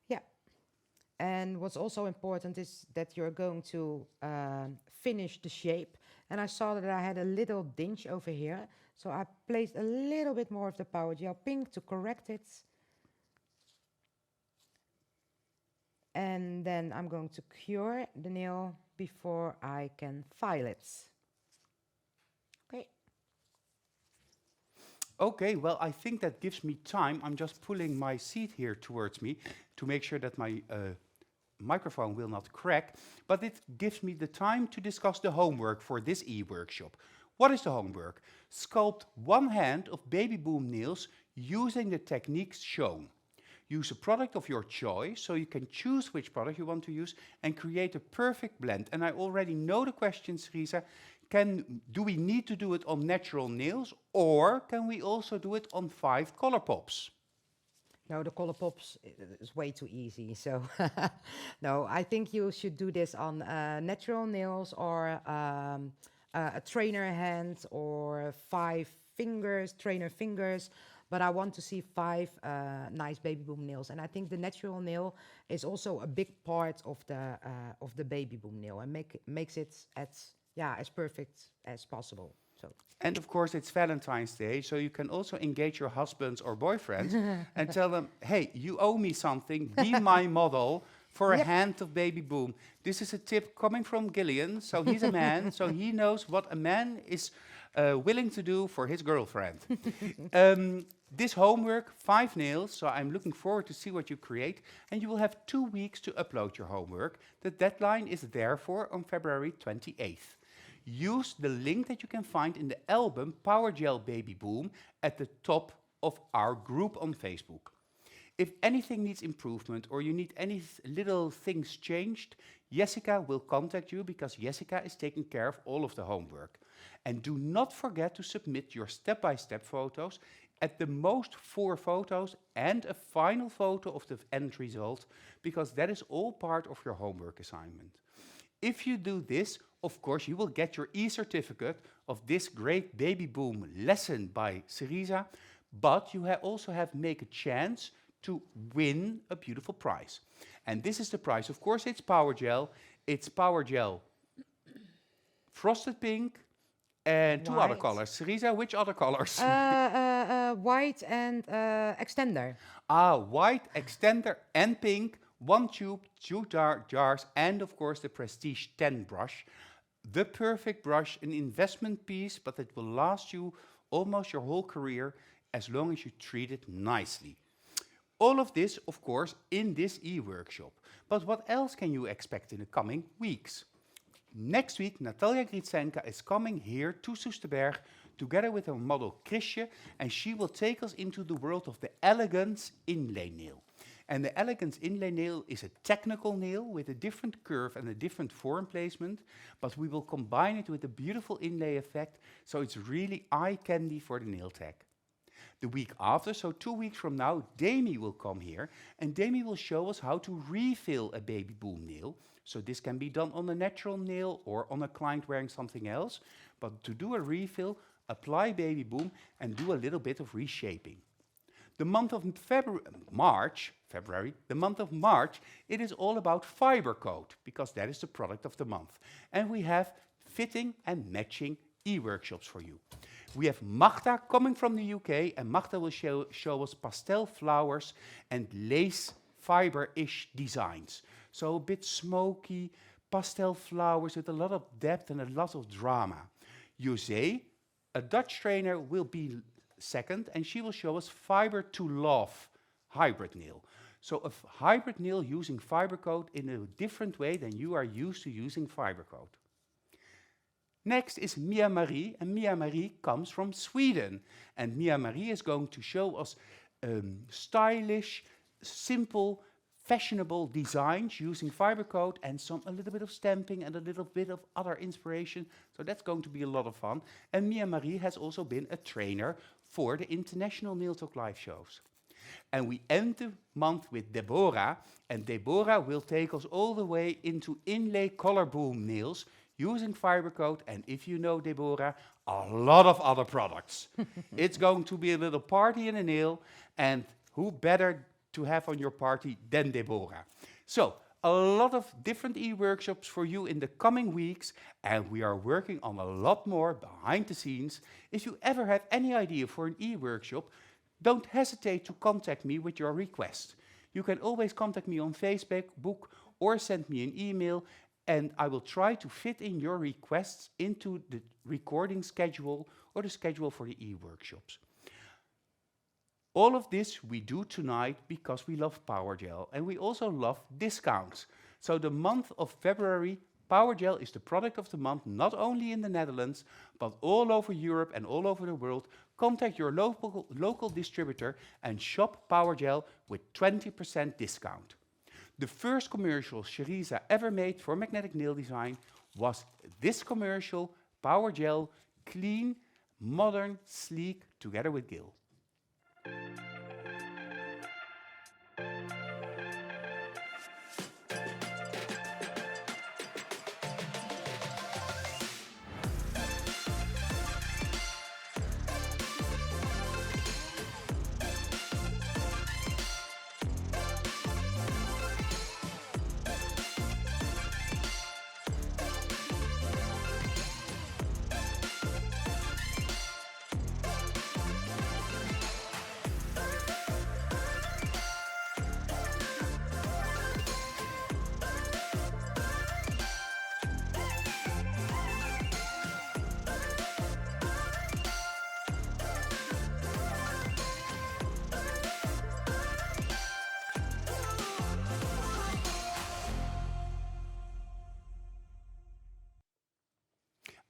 yeah. And what's also important is that you're going to finish the shape. And I saw that I had a little dinge over here. So I placed a little bit more of the Powergel Pink to correct it. And then I'm going to cure the nail before I can file it. Okay. Okay, well, I think that gives me time. I'm just pulling my seat here towards me to make sure that my microphone will not crack. But it gives me the time to discuss the homework for this e-workshop. What is the homework? Sculpt one hand of Babyboom nails using the techniques shown. Use a product of your choice, so you can choose which product you want to use and create a perfect blend. And I already know the question, Cerisa. Do we need to do it on natural nails, or can we also do it on 5 color pops? No, the color pops is way too easy. So no, I think you should do this on natural nails or a trainer hand or 5 fingers, trainer fingers. But I want to see 5 nice Babyboom nails, and I think the natural nail is also a big part of the Babyboom nail, and makes it as perfect as possible. So. And of course, it's Valentine's Day, so you can also engage your husbands or boyfriends and tell them, hey, you owe me something, be my model, for a Yep. hand of Babyboom. This is a tip coming from Gillian, so he's a man, so he knows what a man is willing to do for his girlfriend. This homework, 5 nails, so I'm looking forward to see what you create, and you will have 2 weeks to upload your homework. The deadline is therefore on February 28th. Use the link that you can find in the album Powergel Babyboom at the top of our group on Facebook. If anything needs improvement or you need any little things changed, Jessica will contact you because Jessica is taking care of all of the homework. And do not forget to submit your step-by-step photos, at the most 4 photos and a final photo of the end result, because that is all part of your homework assignment. If you do this, of course, you will get your e-certificate of this great Babyboom lesson by Cerisa, but you also make a chance to win a beautiful prize. And this is the prize. Of course, it's Powergel. It's Powergel Frosted Pink and 2 other White. colors. Cerisa, which other colors? White and extender. White, extender and pink, 1 tube, 2 jars, and of course the Prestige 10 brush. The perfect brush, an investment piece, but it will last you almost your whole career as long as you treat it nicely. All of this, of course, in this e-workshop. But what else can you expect in the coming weeks? Next week, Natalia Gritsenka is coming here to Soesterberg together with her model Chrisje, and she will take us into the world of the Elegance inlay nail. And the Elegance inlay nail is a technical nail with a different curve and a different form placement, but we will combine it with a beautiful inlay effect, so it's really eye candy for the nail tech. The week after, so 2 weeks from now, Demi will come here, and Demi will show us how to refill a Babyboom nail. So this can be done on a natural nail or on a client wearing something else. But to do a refill, apply Babyboom and do a little bit of reshaping. The month of February, the month of March, it is all about fiber coat, because that is the product of the month. And we have fitting and matching e-workshops for you. We have Magda coming from the UK, and Magda will show us pastel flowers and lace fiber-ish designs. So a bit smoky, pastel flowers with a lot of depth and a lot of drama. José, a Dutch trainer, will be second, and she will show us fiber to love hybrid nail. So a hybrid nail using fiber coat in a different way than you are used to using fiber coat. Next is Mia Marie, and Mia Marie comes from Sweden. And Mia Marie is going to show us stylish, simple, fashionable designs using fiber coat and a little bit of stamping and a little bit of other inspiration. So that's going to be a lot of fun. And Mia Marie has also been a trainer for the international Nail Talk live shows. And we end the month with Deborah, and Deborah will take us all the way into inlay color boom nails using fiber coat, and if you know Deborah, a lot of other products. It's going to be a little party in a nail, and who better to have on your party than Deborah? So, a lot of different e-workshops for you in the coming weeks, and we are working on a lot more behind the scenes. If you ever have any idea for an e-workshop, don't hesitate to contact me with your request. You can always contact me on Facebook or send me an email, and I will try to fit in your requests into the recording schedule or the schedule for the e-workshops. All of this we do tonight because we love Powergel, and we also love discounts. So the month of February, Powergel is the product of the month, not only in the Netherlands, but all over Europe and all over the world. Contact your local distributor and shop Powergel with 20% discount. The first commercial Cerisa ever made for magnetic nail design was this commercial, Powergel, clean, modern, sleek, together with Gil.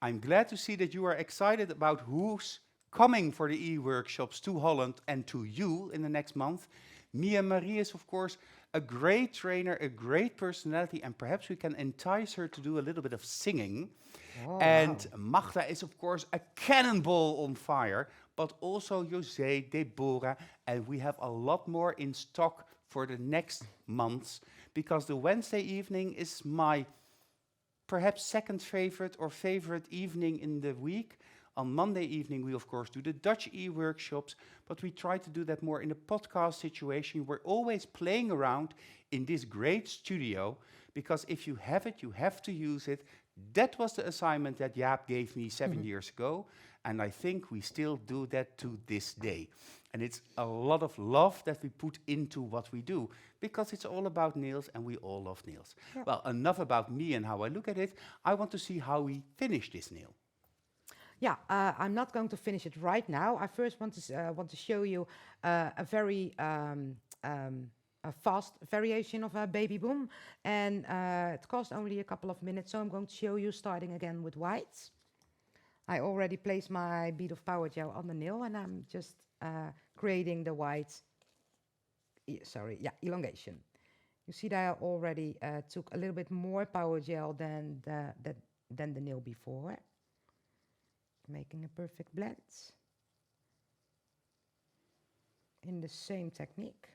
I'm glad to see that you are excited about who's coming for the e-workshops to Holland and to you in the next month. Mia Marie is, of course, a great trainer, a great personality, and perhaps we can entice her to do a little bit of singing. Oh, And wow. Magda is, of course, a cannonball on fire, but also José, Deborah, and we have a lot more in stock for the next months because the Wednesday evening is my perhaps second favorite or favorite evening in the week. On Monday evening, we of course do the Dutch e-workshops, but we try to do that more in a podcast situation. We're always playing around in this great studio because if you have it, you have to use it. That was the assignment that Jaap gave me 7 years ago, and I think we still do that to this day. And it's a lot of love that we put into what we do because it's all about nails and we all love nails. Yeah. Well, enough about me and how I look at it. I want to see how we finish this nail. Yeah, I'm not going to finish it right now. I first want to show you a very a fast variation of a Babyboom, and it costs only a couple of minutes. So I'm going to show you starting again with whites. I already placed my bead of power gel on the nail, and I'm just creating the white. Elongation. You see that I already took a little bit more power gel than the nail before. Making a perfect blend in the same technique.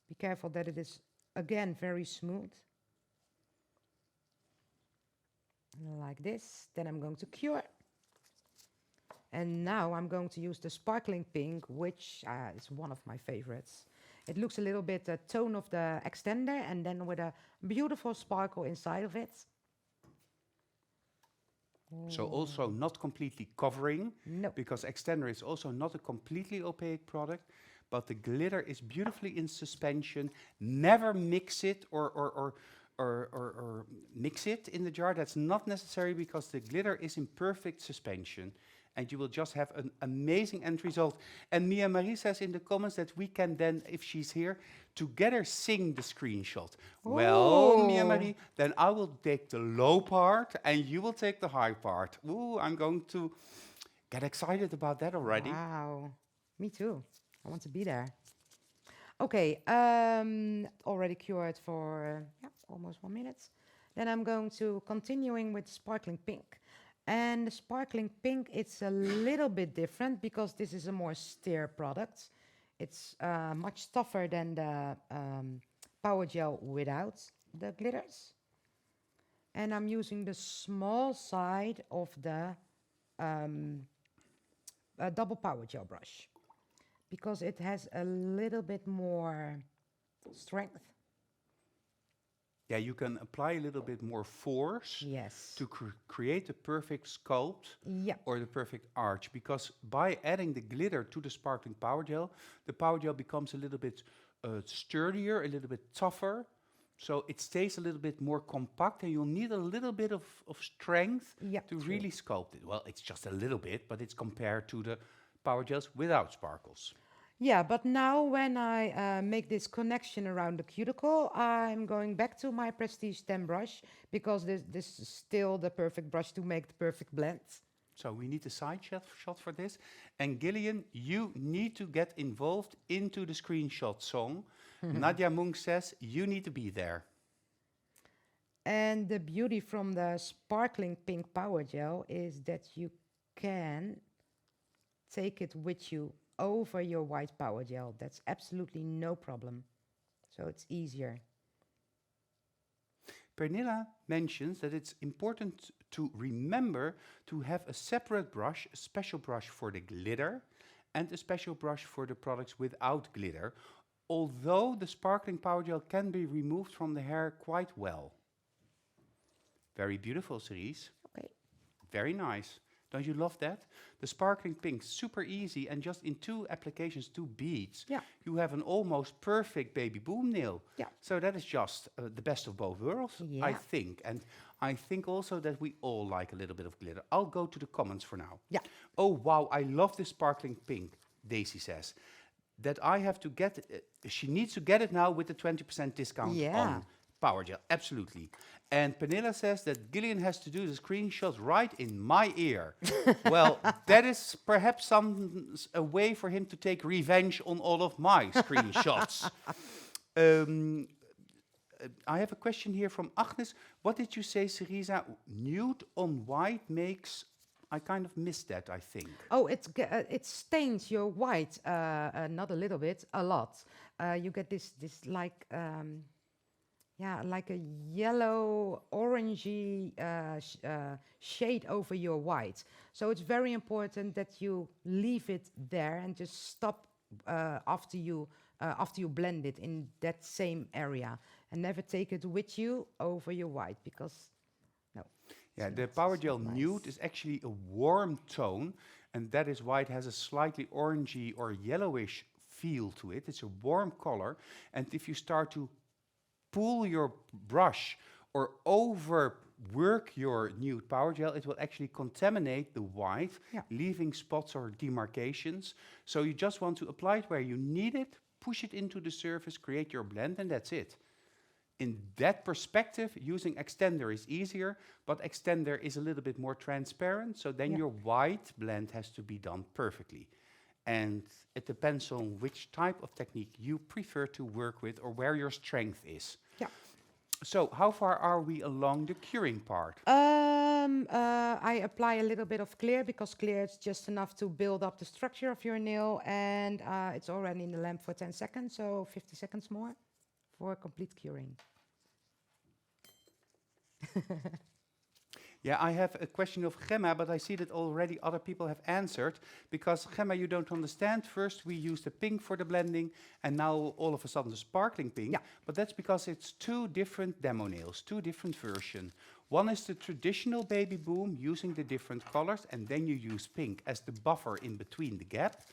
Be careful that it is again very smooth, like this. Then I'm going to cure, and now I'm going to use the sparkling pink, which is one of my favorites. It looks a little bit tone of the extender, and then with a beautiful sparkle inside of it. So also not completely covering, No. because extender is also not a completely opaque product, but the glitter is beautifully in suspension. Never mix it or mix it in the jar. That's not necessary because the glitter is in perfect suspension and you will just have an amazing end result. And Mia Marie says in the comments that we can then, if she's here, together sing the screenshot. Well, Mia Oh. Marie, then I will take the low part and you will take the high part. Ooh, I'm going to get excited about that already. Wow. Me too. I want to be there. Okay, already cured for almost 1 minute. Then I'm going to continuing with sparkling pink. And the sparkling pink, it's a little bit different because this is a more steer product. It's much tougher than the power gel without the glitters. And I'm using the small side of the double power gel brush because it has a little bit more strength. Yeah, you can apply a little bit more force Yes. to create the perfect sculpt Yeah. or the perfect arch. Because by adding the glitter to the sparkling power gel, the power gel becomes a little bit sturdier, a little bit tougher. So it stays a little bit more compact and you'll need a little bit of strength Yeah, to true. really sculpt it. Well, it's just a little bit, but it's compared to the power gels without sparkles. Yeah, but now when I make this connection around the cuticle, I'm going back to my Prestige 10 brush because this is still the perfect brush to make the perfect blend. So we need a side shot for this. And Gillian, you need to get involved into the screenshot song. Nadia Munk says you need to be there. And the beauty from the sparkling pink power gel is that you can take it with you over your white power gel. That's absolutely no problem. So it's easier. Pernilla mentions that it's important to remember to have a separate brush, a special brush for the glitter and a special brush for the products without glitter, although the sparkling power gel can be removed from the hair quite well. Very beautiful, Cerise. Okay. Very nice. Don't you love that? The sparkling pink, super easy, and just in 2 applications, 2 beads, Yeah. you have an almost perfect Babyboom nail. Yeah. So that is just the best of both worlds, I Yeah. think. And I think also that we all like a little bit of glitter. I'll go to the comments for now. Yeah. Oh, wow, I love this sparkling pink, Daisy says. That I have to get, she needs to get it now with the 20% discount Yeah. on Powergel, absolutely. And Pernilla says that Gillian has to do the screenshots right in my ear. Well, that is perhaps a way for him to take revenge on all of my screenshots. Um, I have a question here from Agnes. What did you say, Cerisa? Nude on white makes... I kind of missed that, I think. Oh, it stains your white not a little bit, a lot. You get this like yeah, like a yellow orangey shade over your white. So it's very important that you leave it there and just stop after you blend it in that same area, and never take it with you over your white, because no. Yeah, the It's Powergel not Nude nice. is actually a warm tone, and that is why it has a slightly orangey or yellowish feel to it. It's a warm color, and if you start to pull your brush or overwork your nude Powergel, it will actually contaminate the white, Yeah. leaving spots or demarcations. So you just want to apply it where you need it, push it into the surface, create your blend, and that's it. In that perspective, using extender is easier, but extender is a little bit more transparent, so then Yeah. your white blend has to be done perfectly. And it depends on which type of technique you prefer to work with or where your strength is. Yeah. So how far are we along the curing part? I apply a little bit of clear, because clear is just enough to build up the structure of your nail, and it's already in the lamp for 10 seconds, so 50 seconds more for complete curing. Yeah, I have a question of Gemma, but I see that already other people have answered. Because Gemma, you don't understand. First we used the pink for the blending, and now all of a sudden the sparkling pink. Yeah. But that's because it's two different demo nails, two different versions. One is the traditional Babyboom, using the different colors, and then you use pink as the buffer in between the gap.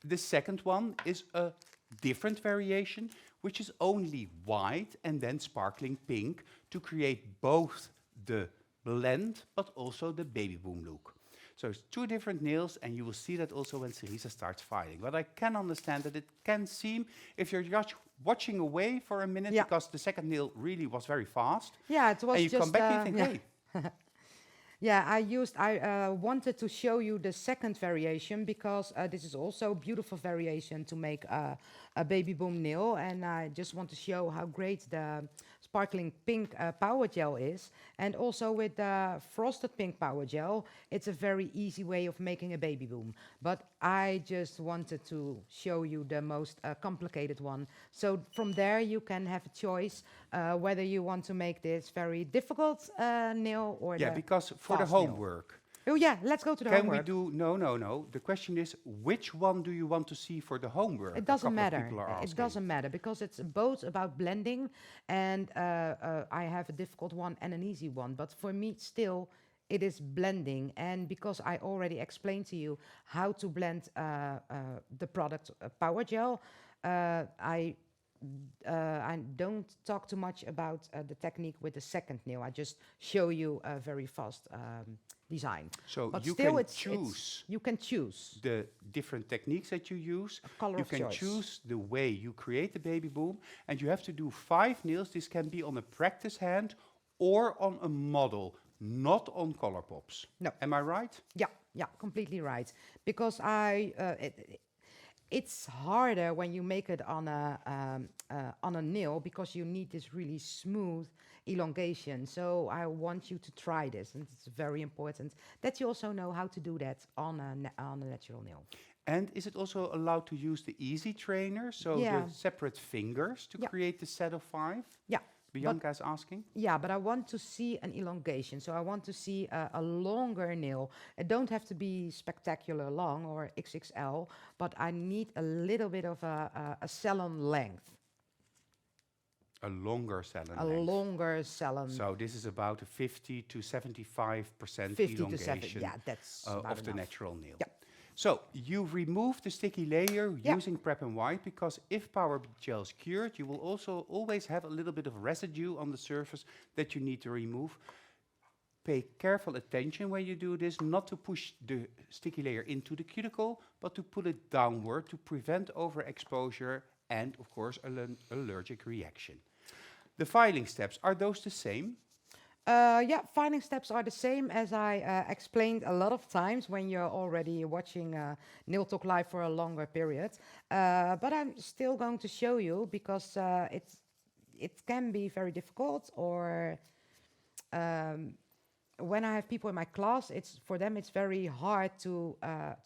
The second one is a different variation, which is only white and then sparkling pink to create both the blend, but also the Babyboom look. So it's two different nails, and you will see that also when Cerisa starts filing. But I can understand that it can seem, if you're just watching away for a minute, Yeah. because the second nail really was very fast, Yeah, it was and you just come back and you think, yeah. hey, Yeah, I wanted to show you the second variation, because this is also a beautiful variation to make a Babyboom nail, and I just want to show how great the sparkling pink power gel is. And also with the frosted pink power gel, it's a very easy way of making a Babyboom. But I just wanted to show you the most complicated one. So from there you can have a choice whether you want to make this very difficult nail or yeah, the because for the fast nail. homework, Oh yeah, let's go to the can we homework. do, no. The question is, which one do you want to see for the homework? It A doesn't couple of matter. people are It asking. doesn't matter, because it's both about blending, and I have a difficult one and an easy one. But for me, still, it is blending. And because I already explained to you how to blend the product Power Gel, I don't talk too much about the technique with the second nail. I just show you a very fast design. So But you still, can it's choose you can choose the different techniques that you use. a color You of can choice. choose the way you create the Babyboom, and you have to do 5 nails. This can be on a practice hand or on a model, not on color pops. No. Am I right? Yeah, completely right. Because it's harder when you make it on a nail, because you need this really smooth elongation. So I want you to try this, and it's very important that you also know how to do that on on a natural nail. And is it also allowed to use the easy trainer, so Yeah. the separate fingers to Yeah. create the set of 5? Yeah, Bianca is asking. yeah, but I want to see an elongation. So I want to see a longer nail. It don't have to be spectacular long or XXL, but I need a little bit of a salon length, A longer salon a length. longer salon. So this is about a 50 to 75% 50 to 7. elongation Yeah, that's about of the enough. natural nail. Yeah. So you remove the sticky layer Yeah. using Prep and White, because if Power Gel is cured, you will also always have a little bit of residue on the surface that you need to remove. Pay careful attention when you do this, not to push the sticky layer into the cuticle, but to pull it downward to prevent overexposure and, of course, an allergic reaction. The filing steps, are those the same? Yeah, filing steps are the same as I explained a lot of times when you're already watching Nail Talk Live for a longer period. But I'm still going to show you because it can be very difficult, or um, when I have people in my class, it's for them it's very hard to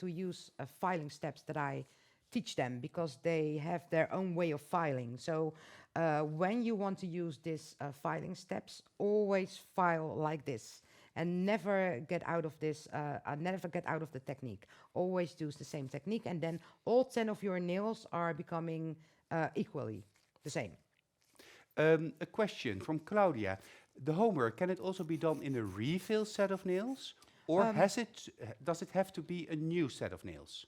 use filing steps that I teach them because they have their own way of filing. So when you want to use this filing steps, always file like this and never get out of this. Never get out of the technique. Always use the same technique, and then all 10 of your nails are becoming equally the same. A question from Claudia. The homework, can it also be done in a refill set of nails? Or Um, does it have to be a new set of nails?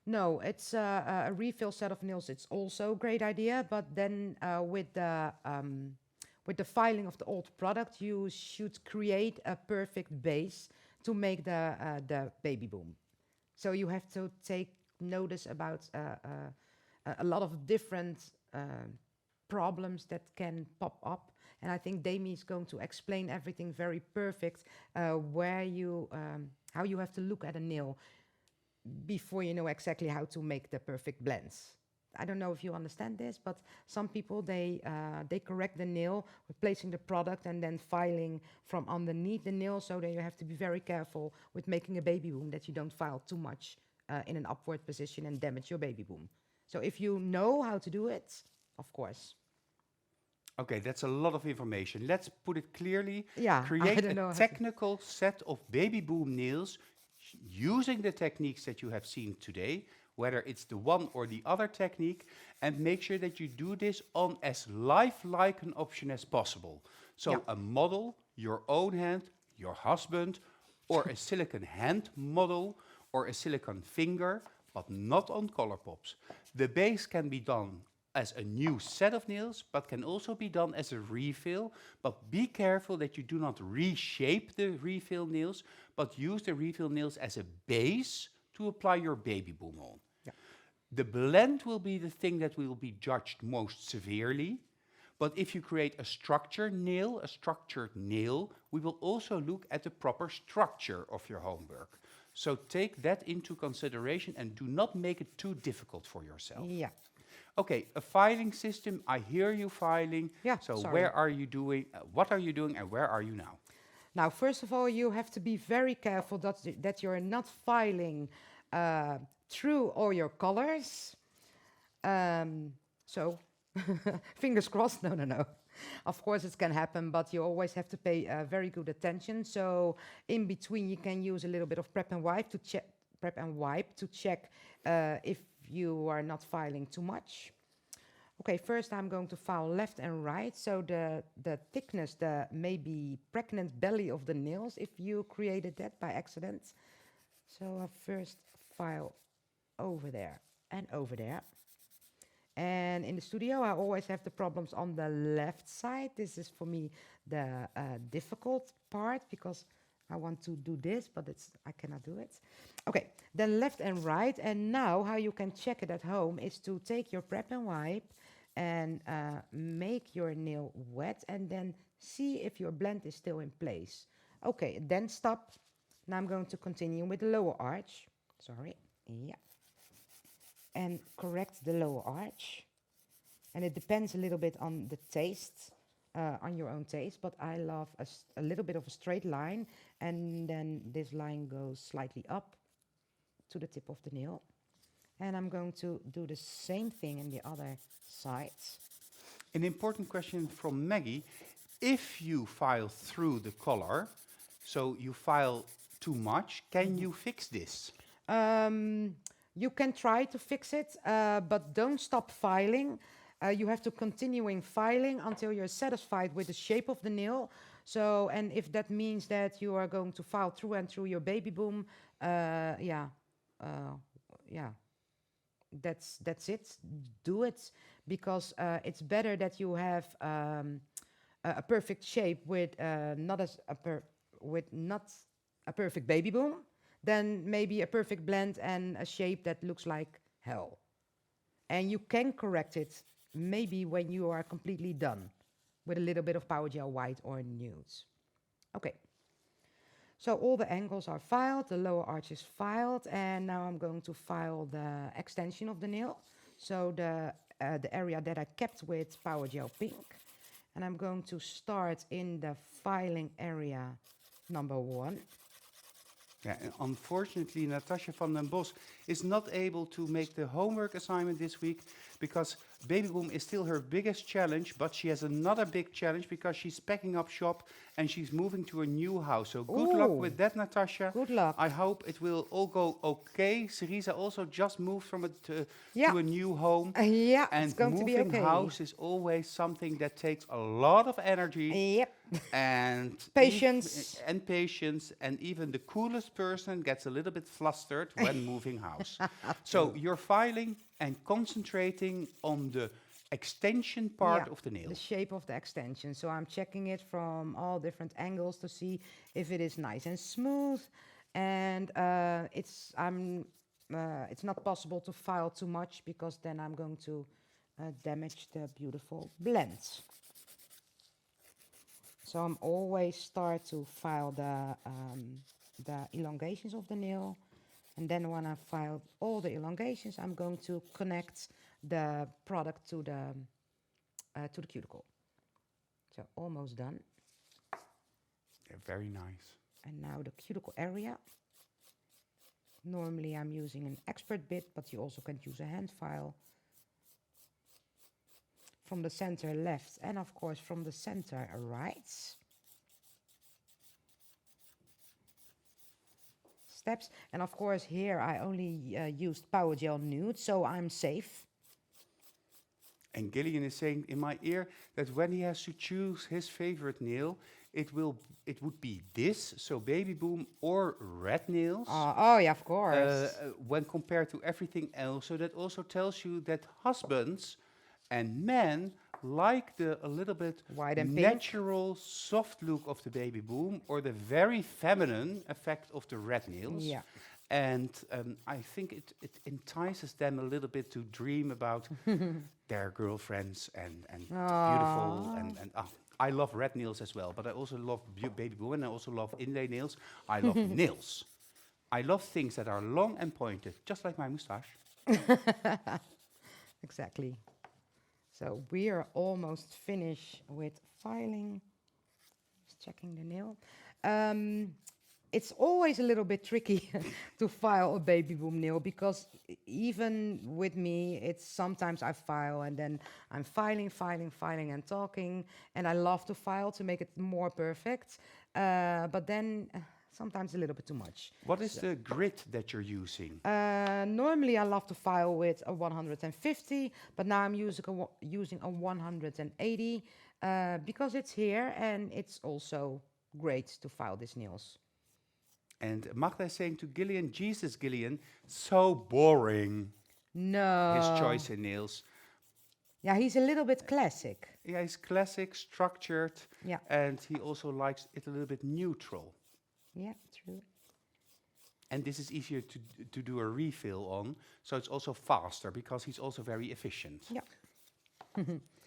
No, it's a refill set of nails. It's also a great idea, but then with the filing of the old product, you should create a perfect base to make the baby boom. So you have to take notice about a lot of different problems that can pop up. And I think Dami is going to explain everything very perfect, where you how you have to look at a nail before you know exactly how to make the perfect blends. I don't know if you understand this, but some people they correct the nail with placing the product and then filing from underneath the nail, so that you have to be very careful with making a baby boom that you don't file too much in an upward position and damage your baby boom. So if you know how to do it, of course. Okay, that's a lot of information. Let's put it clearly. Yeah, I Create don't a know how to. technical set of baby boom nails using the techniques that you have seen today, whether it's the one or the other technique, and make sure that you do this on as lifelike an option as possible. Yeah. So a model, your own hand, your husband, or a silicone hand model, or a silicone finger, but not on color pops. The base can be done as a new set of nails, but can also be done as a refill. But be careful that you do not reshape the refill nails, but use the refill nails as a base to apply your baby boom on. Yeah. The blend will be the thing that will be judged most severely. But if you create a structured nail, we will also look at the proper structure of your homework. So take that into consideration and do not make it too difficult for yourself. Yeah. Okay, a filing system. I hear you filing. Yeah, So sorry. where are you doing? What are you doing, and where are you now? Now, first of all, you have to be very careful that you're not filing through all your colors. So, fingers crossed. No, no, no. Of course, it can happen, but you always have to pay very good attention. So, in between, you can use a little bit of prep and wipe to check if you are not filing too much. Okay, first I'm going to file left and right, so the thickness, the maybe pregnant belly of the nails, if you created that by accident. So I first file over there and over there. And in the studio, I always have the problems on the left side. This is for me the difficult part because I want to do this, but I cannot do it. Okay, then left and right. And now how you can check it at home is to take your prep and wipe and make your nail wet and then see if your blend is still in place. Okay, then stop. Now I'm going to continue with the lower arch. Sorry, yeah. And correct the lower arch. And it depends a little bit on the taste, on your own taste, but I love a little bit of a straight line, and then this line goes slightly up to the tip of the nail. And I'm going to do the same thing in the other side. An important question from Maggie. If you file through the color, so you file too much, can you fix this? You can try to fix it, but don't stop filing. You have to continuing filing until you're satisfied with the shape of the nail. So, and if that means that you are going to file through and through your baby boom, yeah, that's it. Do it, because it's better that you have a perfect shape with not a perfect baby boom than maybe a perfect blend and a shape that looks like hell. And you can correct it maybe when you are completely done. with a little bit of Power Gel white or nudes. Okay, so all the angles are filed, the lower arch is filed, and now I'm going to file the extension of the nail. So the area that I kept with Power Gel pink. And I'm going to start in the filing area number 1. Yeah, and unfortunately, Natasha van den Bos is not able to make the homework assignment this week because Babyboom is still her biggest challenge, but she has another big challenge because she's packing up shop and she's moving to a new house. So good luck Ooh, with that, Natasha. good luck. I hope it will all go okay. Cerisa also just moved from Yeah. to a new home. Yeah, it's And going to be moving okay. house is always something that takes a lot of energy Yep. and Patience. and patience, and even the coolest person gets a little bit flustered when moving house. So you're filing and concentrating on the extension part Yeah, of the nail. the shape of the extension. So I'm checking it from all different angles to see if it is nice and smooth. And it's not possible to file too much because then I'm going to damage the beautiful blends. So I'm always start to file the elongations of the nail, and then when I file all the elongations, I'm going to connect the product to the cuticle. So almost done. Yeah, very nice. And now the cuticle area. Normally I'm using an expert bit, but you also can use a hand file. From the center left and of course from the center right. Steps. And of course here I only used Power Gel Nude, so I'm safe. And Gillian is saying in my ear that when he has to choose his favorite nail, it would be this, so Babyboom or red nails. Oh yeah, of course. When compared to everything else. So that also tells you that husbands and men like a little bit White and pink. natural, soft look of the Babyboom or the very feminine effect of the red nails. Yeah. And I think it entices them a little bit to dream about their girlfriends and beautiful and I love red nails as well, but I also love Babyboom and I also love inlay nails. I love nails. I love things that are long and pointed, just like my moustache. Exactly. So we are almost finished with filing. Just checking the nail. It's always a little bit tricky to file a Babyboom nail because even with me, it's sometimes I file and then I'm filing and talking, and I love to file to make it more perfect, but then sometimes a little bit too much. What is the grit that you're using? Normally I love to file with a 150, but now I'm using a 180 because it's here and it's also great to file these nails. And Magda is saying to Gillian, Jesus, Gillian, so boring, No. his choice in nails. Yeah, he's a little bit classic. Yeah, he's classic, structured, Yeah. and he also likes it a little bit neutral. Yeah, true. And this is easier to do a refill on, so it's also faster because he's also very efficient. Yeah.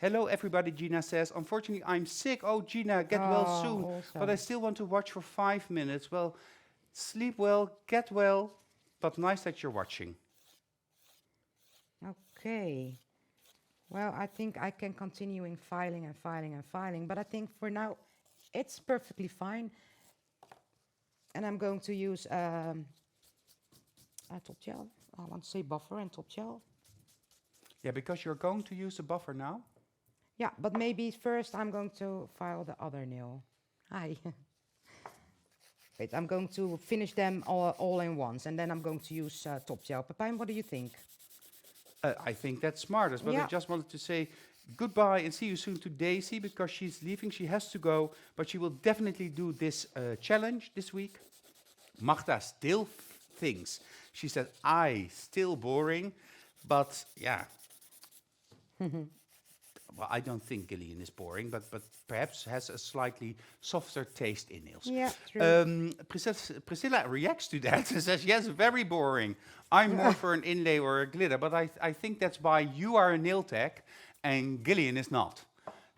Hello, everybody, Gina says. Unfortunately, I'm sick. Oh, Gina, get well soon. Also. But I still want to watch for 5 minutes. Well, sleep well, get well, but nice that you're watching. Okay. Well, I think I can continue in filing and filing and filing, but I think for now it's perfectly fine. And I'm going to use top gel. I want to say buffer and top gel. Yeah, because you're going to use the buffer now. Yeah, but maybe first I'm going to file the other nail. Hi. Wait, I'm going to finish them all in once, and then I'm going to use top gel. Pepijn, what do you think? I think that's smart as well. Yeah. I just wanted to say goodbye and see you soon to Daisy because she's leaving. She has to go, but she will definitely do this challenge this week. Magda still thinks. She said, still boring, but yeah. Well, I don't think Gillian is boring, but perhaps has a slightly softer taste in nails. Yeah, true. Priscilla reacts to that and says, yes, very boring. I'm more for an inlay or a glitter, but I think that's why you are a nail tech and Gillian is not.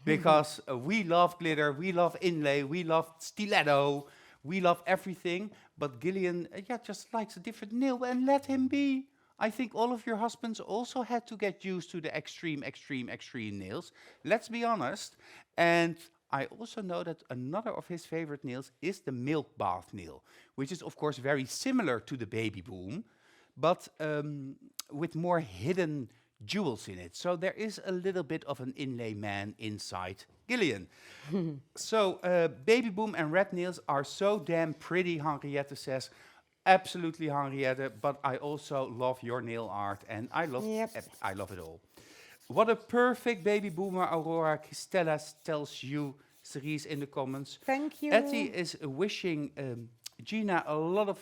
because we love glitter, we love inlay, we love stiletto, we love everything. But Gillian, yeah, just likes a different nail, and let him be. I think all of your husbands also had to get used to the extreme, extreme, extreme nails. Let's be honest. And I also know that another of his favorite nails is the milk bath nail, which is of course very similar to the baby boom, but with more hidden jewels in it. So there is a little bit of an inlay man inside Gillian. So baby boom and red nails are so damn pretty, Henriette says. Absolutely, Henriette, but I also love your nail art, and Yep. I love it all. What a perfect baby boomer, Aurora Cristela tells you, Cerise, in the comments. Thank Etty you. is wishing Gina a lot of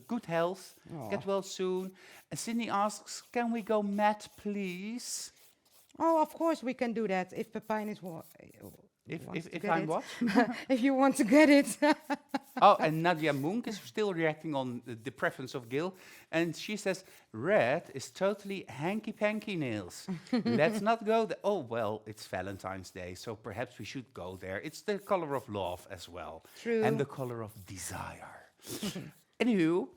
good health. Aw. Get well soon. And Cindy asks, can we go mad, please? Oh, of course we can do that if Pepijn If, wants if, to if get I'm it. what? If you want to get it. Oh, and Nadia Munk is still reacting on the preference of Gil. And she says, red is totally hanky-panky nails. Let's not go there. Oh, well, it's Valentine's Day, so perhaps we should go there. It's the color of love as well. True. And the color of desire. Anywho,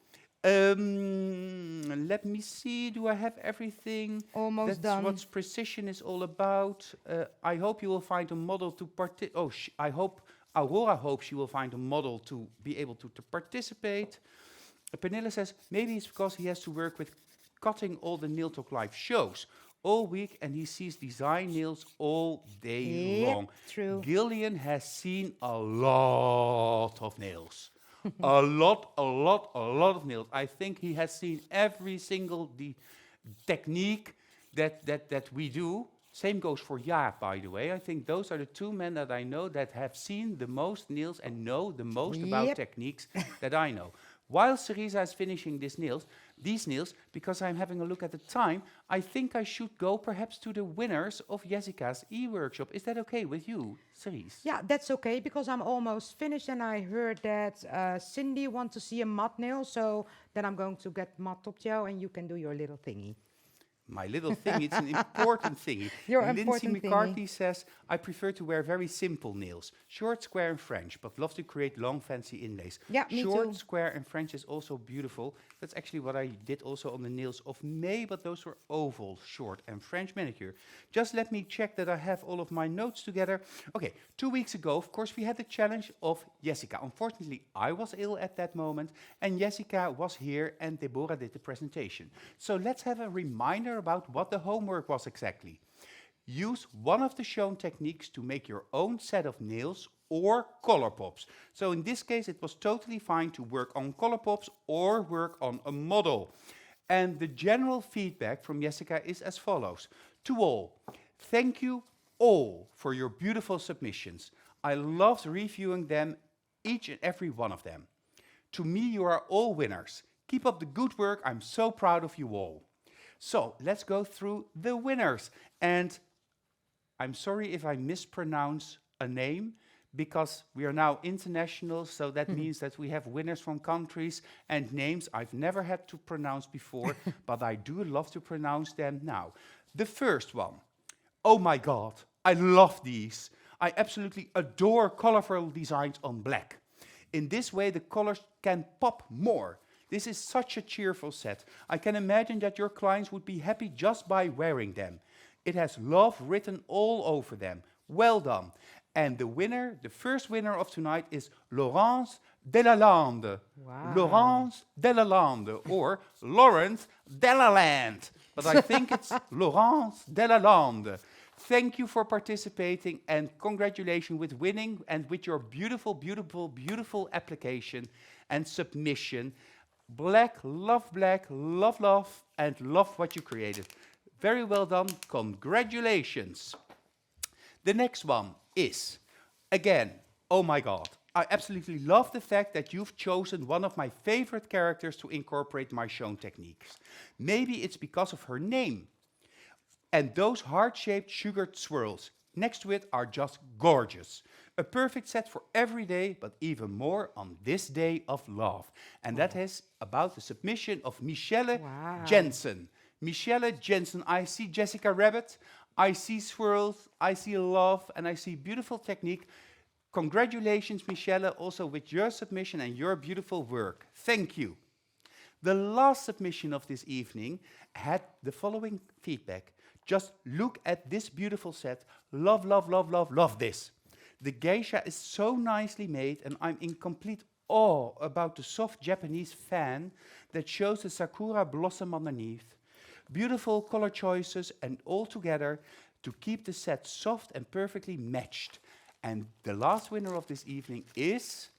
let me see. Do I have everything? Almost That's done. what precision is all about. I hope you will find a model to I hope Aurora hopes she will find a model to be able to participate. Pernilla says maybe it's because he has to work with cutting all the Nail Talk Live shows all week, and he sees design nails all day Yep, long. true. Gillian has seen a lot of nails. A lot, a lot, a lot of nails. I think he has seen every single technique that we do. Same goes for Jaap, by the way. I think those are the two men that I know that have seen the most nails and know the most about Yep. techniques that I know. While Cerisa is finishing these nails, because I'm having a look at the time, I think I should go perhaps to the winners of Jessica's e-workshop. Is that okay with you, Cerise? Yeah, that's okay because I'm almost finished and I heard that Cindy wants to see a matte nail, so then I'm going to get matte top gel and you can do your little thingy. My little thing, it's an important thingy. Your Lindsay important McCarthy says, I prefer to wear very simple nails. Short, square, and French, but love to create long, fancy inlays. Yeah, me Short, too. square, and French is also beautiful. That's actually what I did also on the nails of May, but those were oval, short, and French manicure. Just let me check that I have all of my notes together. Okay, 2 weeks ago, of course, we had the challenge of Jessica. Unfortunately, I was ill at that moment, and Jessica was here, and Deborah did the presentation. So let's have a reminder about what the homework was exactly. Use one of the shown techniques to make your own set of nails or color pops. So in this case, it was totally fine to work on color pops or work on a model. And the general feedback from Jessica is as follows. To all, thank you all for your beautiful submissions. I loved reviewing them, each and every one of them. To me, you are all winners. Keep up the good work. I'm so proud of you all. So let's go through the winners. And I'm sorry if I mispronounce a name, because we are now international, so that means that we have winners from countries and names I've never had to pronounce before, but I do love to pronounce them now. The first one. Oh my God, I love these. I absolutely adore colorful designs on black. In this way, the colors can pop more. This is such a cheerful set. I can imagine that your clients would be happy just by wearing them. It has love written all over them. Well done. And the winner, the first winner of tonight is Laurence Delalande. Wow. Laurence Delalande, or Lawrence Delaland. But I think it's Laurence Delalande. Thank you for participating and congratulations with winning and with your beautiful, beautiful, beautiful application and submission. Black, love, and love what you created. Very well done. Congratulations. The next one is, again, oh my God. I absolutely love the fact that you've chosen one of my favorite characters to incorporate my shown techniques. Maybe it's because of her name. And those heart-shaped sugared swirls next to it are just gorgeous. A perfect set for every day, but even more on this day of love. And that is about the submission of Michelle Wow. Jensen. Michelle Jensen, I see Jessica Rabbit. I see swirls, I see love, and I see beautiful technique. Congratulations, Michelle, also with your submission and your beautiful work. Thank you. The last submission of this evening had the following feedback. Just look at this beautiful set. Love, love, love, love, love this. The geisha is so nicely made, and I'm in complete awe about the soft Japanese fan that shows the sakura blossom underneath. Beautiful color choices, and all together to keep the set soft and perfectly matched. And the last winner of this evening is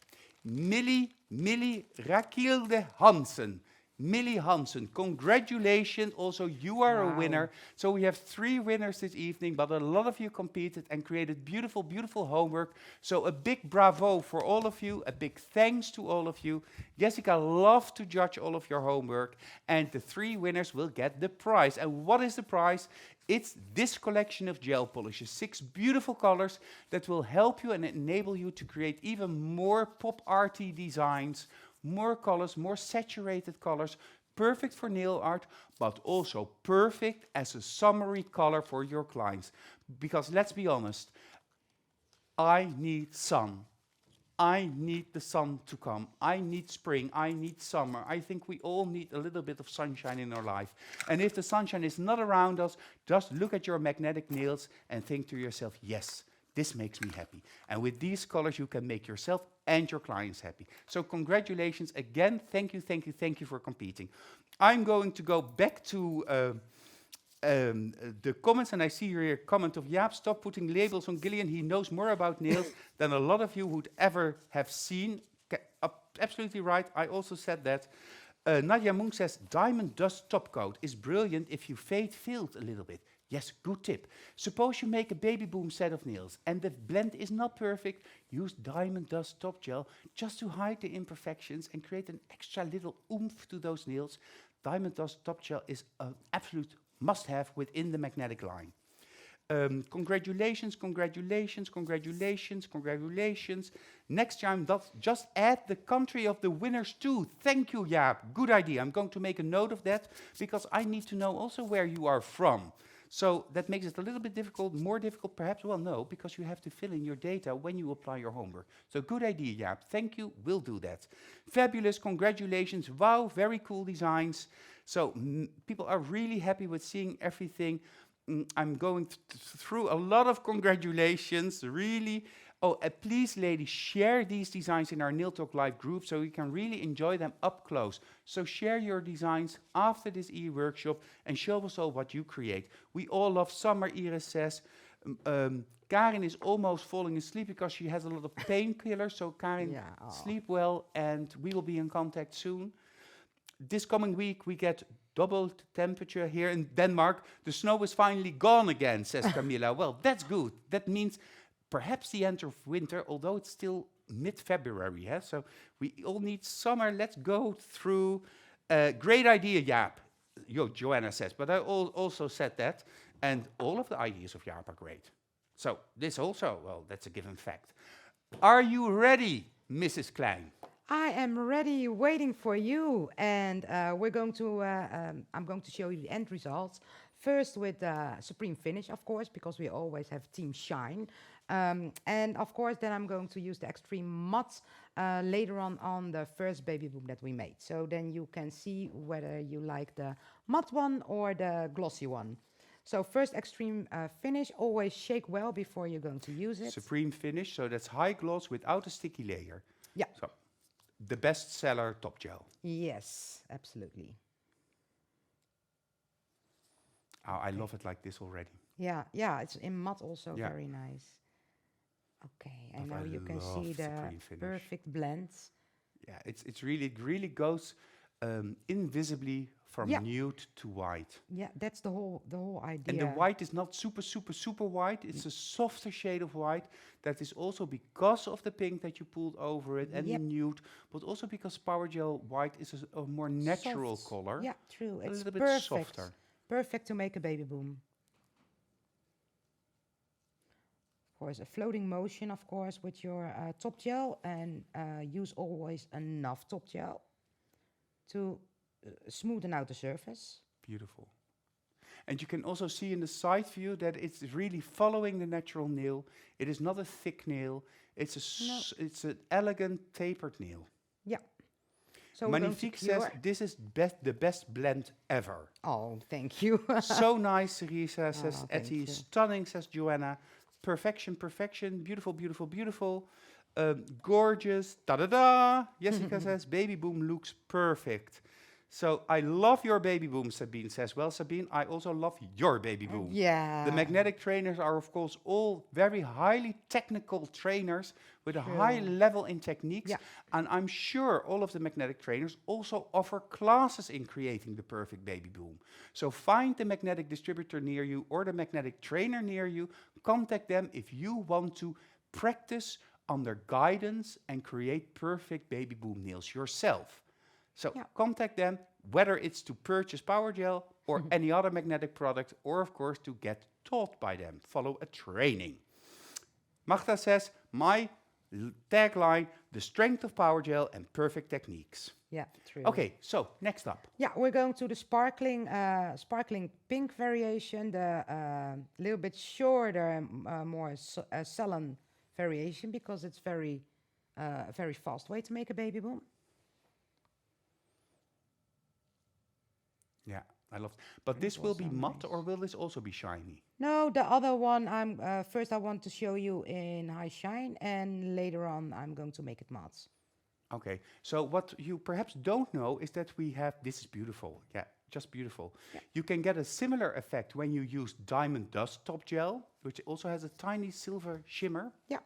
Millie Rakilde Hansen. Millie Hansen, congratulations. Also, you are a Wow. winner. So we have 3 winners this evening, but a lot of you competed and created beautiful, beautiful homework. So a big bravo for all of you. A big thanks to all of you. Jessica loved to judge all of your homework. And the 3 winners will get the prize. And what is the prize? It's this collection of gel polishes, 6 beautiful colors that will help you and enable you to create even more pop arty designs, more colors, more saturated colors, perfect for nail art, but also perfect as a summary color for your clients. Because let's be honest, I need sun. I need the sun to come. I need spring. I need summer. I think we all need a little bit of sunshine in our life. And if the sunshine is not around us, just look at your magnetic nails and think to yourself, yes, this makes me happy. And with these colors, you can make yourself and your clients happy. So congratulations again. Thank you, thank you, thank you for competing. I'm going to go back to the comments, and I see here a comment of Jaap, stop putting labels on Gillian. He knows more about nails than a lot of you would ever have seen. Absolutely right. I also said that. Nadia Munk says, diamond dust top coat is brilliant if you filled a little bit. Yes, good tip. Suppose you make a Babyboom set of nails and the blend is not perfect. Use diamond dust top gel just to hide the imperfections and create an extra little oomph to those nails. Diamond dust top gel is an absolute must-have within the magnetic line. Congratulations, congratulations, congratulations, congratulations. Next time, just add the country of the winners too. Thank you, Jaap. Good idea. I'm going to make a note of that because I need to know also where you are from. So that makes it a little bit difficult, more difficult perhaps. Well, no, because you have to fill in your data when you apply your homework. So good idea, Jaap. Thank you. We'll do that. Fabulous. Congratulations. Wow, very cool designs. So people are really happy with seeing everything. I'm going through a lot of congratulations, really. Oh, please, ladies, share these designs in our Nail Talk Live group so you can really enjoy them up close. So share your designs after this e-workshop and show us all what you create. We all love summer, Iris says. Karin is almost falling asleep because she has a lot of painkillers. So Karin, sleep well, and we will be in contact soon. This coming week, we get double temperature here in Denmark. The snow is finally gone again, says Camilla. Well, that's good. That means perhaps the end of winter, although it's still mid-February. Yeah? So we all need summer. Let's go through. Great idea, Jaap. Joanna says, but I also said that. And all of the ideas of Jaap are great. So this also, well, that's a given fact. Are you ready, Mrs. Klein? I am ready, waiting for you, and we're going to. I'm going to show you the end results first with Supreme Finish, of course, because we always have Team Shine, and of course, then I'm going to use the Extreme Matte later on the first Babyboom that we made. So then you can see whether you like the matte one or the glossy one. So first Extreme Finish, always shake well before you're going to use it. Supreme Finish, so that's high gloss without a sticky layer. Yeah. So the best seller top gel. Yes, absolutely. Oh, I love it like this already. Yeah, it's in matte also very nice. Okay, and now you can see the perfect blends. Yeah, it really goes invisibly from nude to white. Yeah, that's the whole idea. And the white is not super white. It's a softer shade of white. That is also because of the pink that you pulled over it and the nude, but also because Powergel white is a more natural color. Yeah, true. It's It's a little bit softer. Perfect to make a Babyboom. Of course, a floating motion, of course, with your top gel, and use always enough top gel to smoothen out the surface. Beautiful. And you can also see in the side view that it's really following the natural nail. It is not a thick nail. No. It's an elegant tapered nail. Yeah. So we're going to Magnifique says cure. this is the best blend ever. Oh, thank you. So nice, Cerisa, says Oh, thank Etty. you. Stunning, says Joanna. Perfection, perfection. Beautiful, beautiful, beautiful. Gorgeous. Da-da-da. Jessica says, Baby Boom looks perfect. So I love your Baby Boom, Sabine says. Well, Sabine, I also love your Baby Boom. The Yeah. magnetic trainers are, of course, all very highly technical trainers with a high True. level in techniques. Yeah. And I'm sure all of the magnetic trainers also offer classes in creating the perfect Baby Boom. So find the magnetic distributor near you or the magnetic trainer near you. Contact them if you want to practice under guidance and create perfect Baby Boom nails yourself. So Yeah. contact them, whether it's to purchase Powergel or any other magnetic product, or of course to get taught by them. Follow a training. Magda says, my tagline, the strength of Powergel and perfect techniques. Yeah, true. Okay, so next up. Yeah, we're going to the sparkling pink variation, the little bit shorter, more salon variation, because it's very fast way to make a Baby Boom. Yeah, I love it. But It's this will be also matte nice. or will this also be shiny? No, the other one first I want to show you in high shine, and later on I'm going to make it matte. Okay, so what you perhaps don't know is that we have, this is beautiful, yeah, just beautiful. Yeah. You can get a similar effect when you use diamond dust top gel, which also has a tiny silver shimmer. Yeah.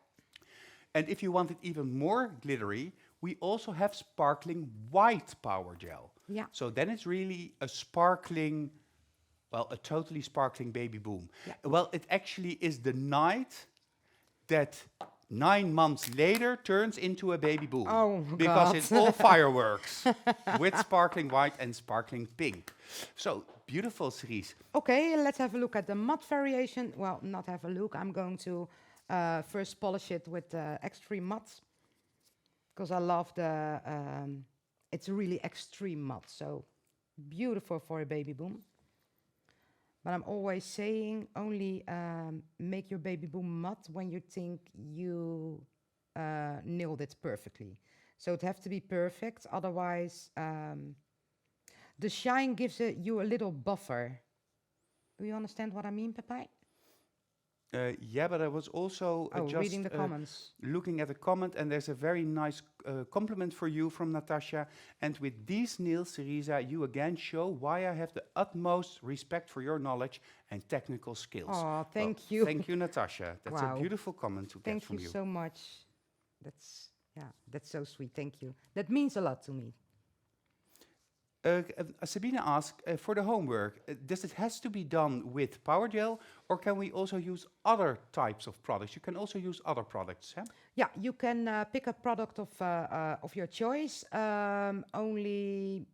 And if you want it even more glittery, we also have sparkling white power gel. Yeah. So then it's really a sparkling, well, a totally sparkling Baby Boom. Yeah. Well, it actually is the night that 9 months later turns into a Baby Boom. Oh, because God. it's all fireworks with sparkling white and sparkling pink. So beautiful, Cerise. Okay, let's have a look at the matte variation. Well, not have a look. I'm going to first polish it with extreme matte, because I love it's really extreme matte, so beautiful for a Baby Boom. But I'm always saying only make your Baby Boom matte when you think you nailed it perfectly. So it has to be perfect, otherwise the shine gives you a little buffer. Do you understand what I mean, Pepijn? Yeah, but I was also just Reading the comments. looking at a comment, and there's a very nice compliment for you from Natasha. And with these nails, Cerisa, you again show why I have the utmost respect for your knowledge and technical skills. Oh, Well, thank you. Thank you, Natasha. That's a Wow. beautiful comment to get Thank from you you. so much. That's so sweet. Thank you. That means a lot to me. Sabine asked, for the homework, does it has to be done with Powergel, or can we also use other types of products? You can also use other products, huh? Yeah, you can pick a product of your choice. Only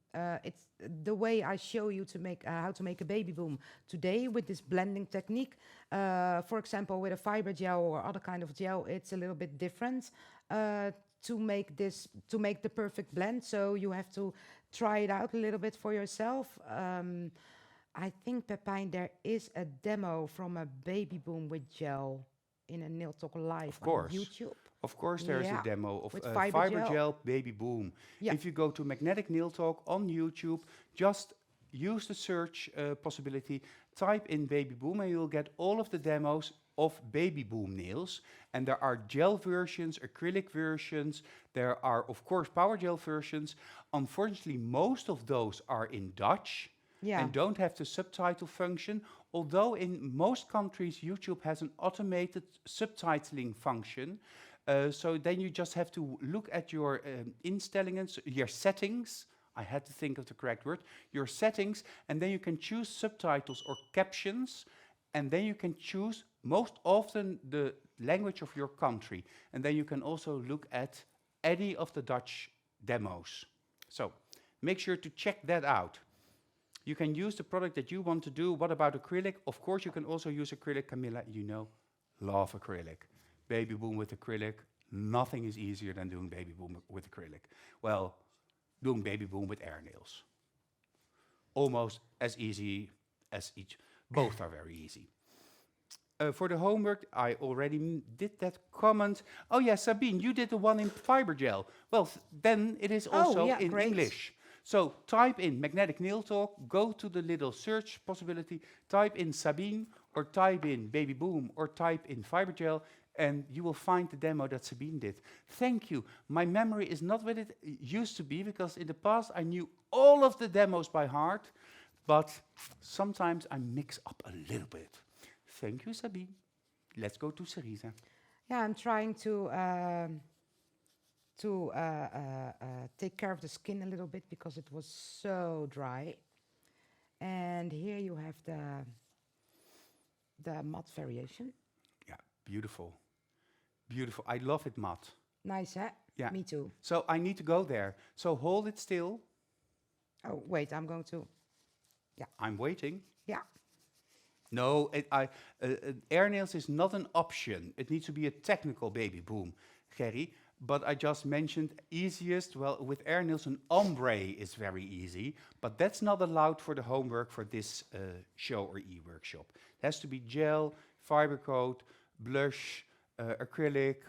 it's the way I show you to make how to make a Baby Boom today with this blending technique. For example, with a fiber gel or other kind of gel, it's a little bit different to make the perfect blend. So you have to try it out a little bit for yourself. I think, Pepijn, there is a demo from a Baby Boom with gel in a Nail Talk Live on course. YouTube. Of course, there is a Yeah, demo of with fiber, fiber gel. gel Baby Boom. Yeah. If you go to Magnetic Nail Talk on YouTube, just use the search possibility, type in Baby Boom, and you'll get all of the demos of Baby Boom nails. And there are gel versions, acrylic versions. There are, of course, power gel versions. Unfortunately, most of those are in Dutch. Yeah. And don't have the subtitle function, although in most countries YouTube has an automated subtitling function. So then you just have to look at your instellingen, your settings. I had to think of the correct word. Your settings, and then you can choose subtitles or captions, and then you can choose most often the language of your country. And then you can also look at any of the Dutch demos. So make sure to check that out. You can use the product that you want to do. What about acrylic? Of course, you can also use acrylic. Camilla, you know, love acrylic. Baby Boom with acrylic. Nothing is easier than doing Baby Boom with acrylic. Well, doing Baby Boom with air nails. Almost as easy as each. Both are very easy. For the homework, I already did that comment. Oh yeah, Sabine, you did the one in Fibergel. Well, then it is Oh, also yeah, in great. English. So type in magnetic nail talk, go to the little search possibility, type in Sabine, or type in Baby Boom, or type in Fibergel, and you will find the demo that Sabine did. Thank you. My memory is not what it used to be, because in the past I knew all of the demos by heart, but sometimes I mix up a little bit. Thank you, Sabine. Let's go to Cerisa. Yeah, I'm trying to take care of the skin a little bit because it was so dry. And here you have the matte variation. Yeah, beautiful. Beautiful. I love it matte. Nice, huh? Yeah. Me too. So I need to go there. So hold it still. Oh, wait, I'm going to. I'm waiting. Yeah. No, air nails is not an option. It needs to be a technical baby boom, Gerry. But I just mentioned easiest. Well, with air nails, an ombre is very easy. But that's not allowed for the homework for this show or e-workshop. It has to be gel, fiber coat, blush, acrylic,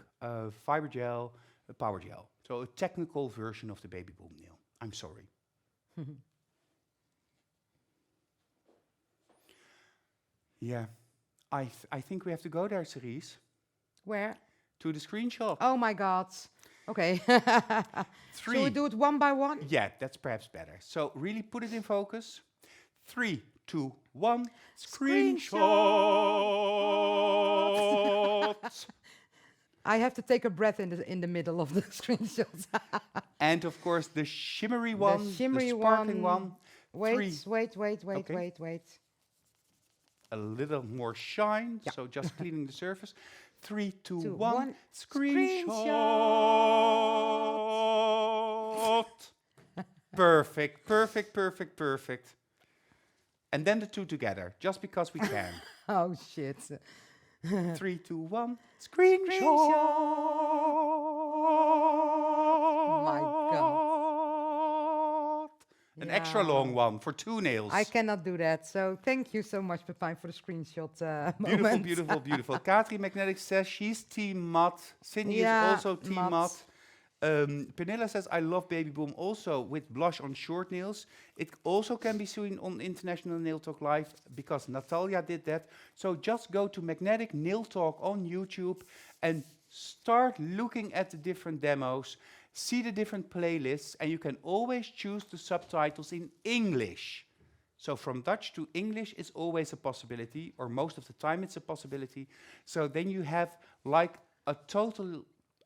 fiber gel, power gel. So a technical version of the baby boom nail. I'm sorry. Yeah, I think we have to go there, Cerise, Where? to the screenshot. Oh my God. Okay. Shall we Three. do it one by one? Yeah, that's perhaps better. So really put it in focus. 3, 2, 1. Screenshot. Screenshot. I have to take a breath in the middle of the screenshots. And of course the shimmery one, The shimmery the sparkling one. one. Wait, Three. wait, Okay. wait. A little more shine. Yeah. So just cleaning the surface. 3, 2, Two, 1. one. Screenshot. Perfect, perfect, perfect, perfect. And then the two together, just because we can. Oh shit. 3, 2, 1. Screenshot. My God. An extra Yeah. long one for 2 nails. I cannot do that. So thank you so much, Pepijn, for the screenshot Beautiful, moment. beautiful, beautiful. Katri Magnetic says she's team matte. Sydney is Yeah, also team matte. matte. Pernilla says, I love Baby Boom also with blush on short nails. It also can be seen on International Nail Talk Live because Natalia did that. So just go to Magnetic Nail Talk on YouTube and start looking at the different demos, see the different playlists, and you can always choose the subtitles in English. So from Dutch to English is always a possibility, or most of the time it's a possibility. So then you have like a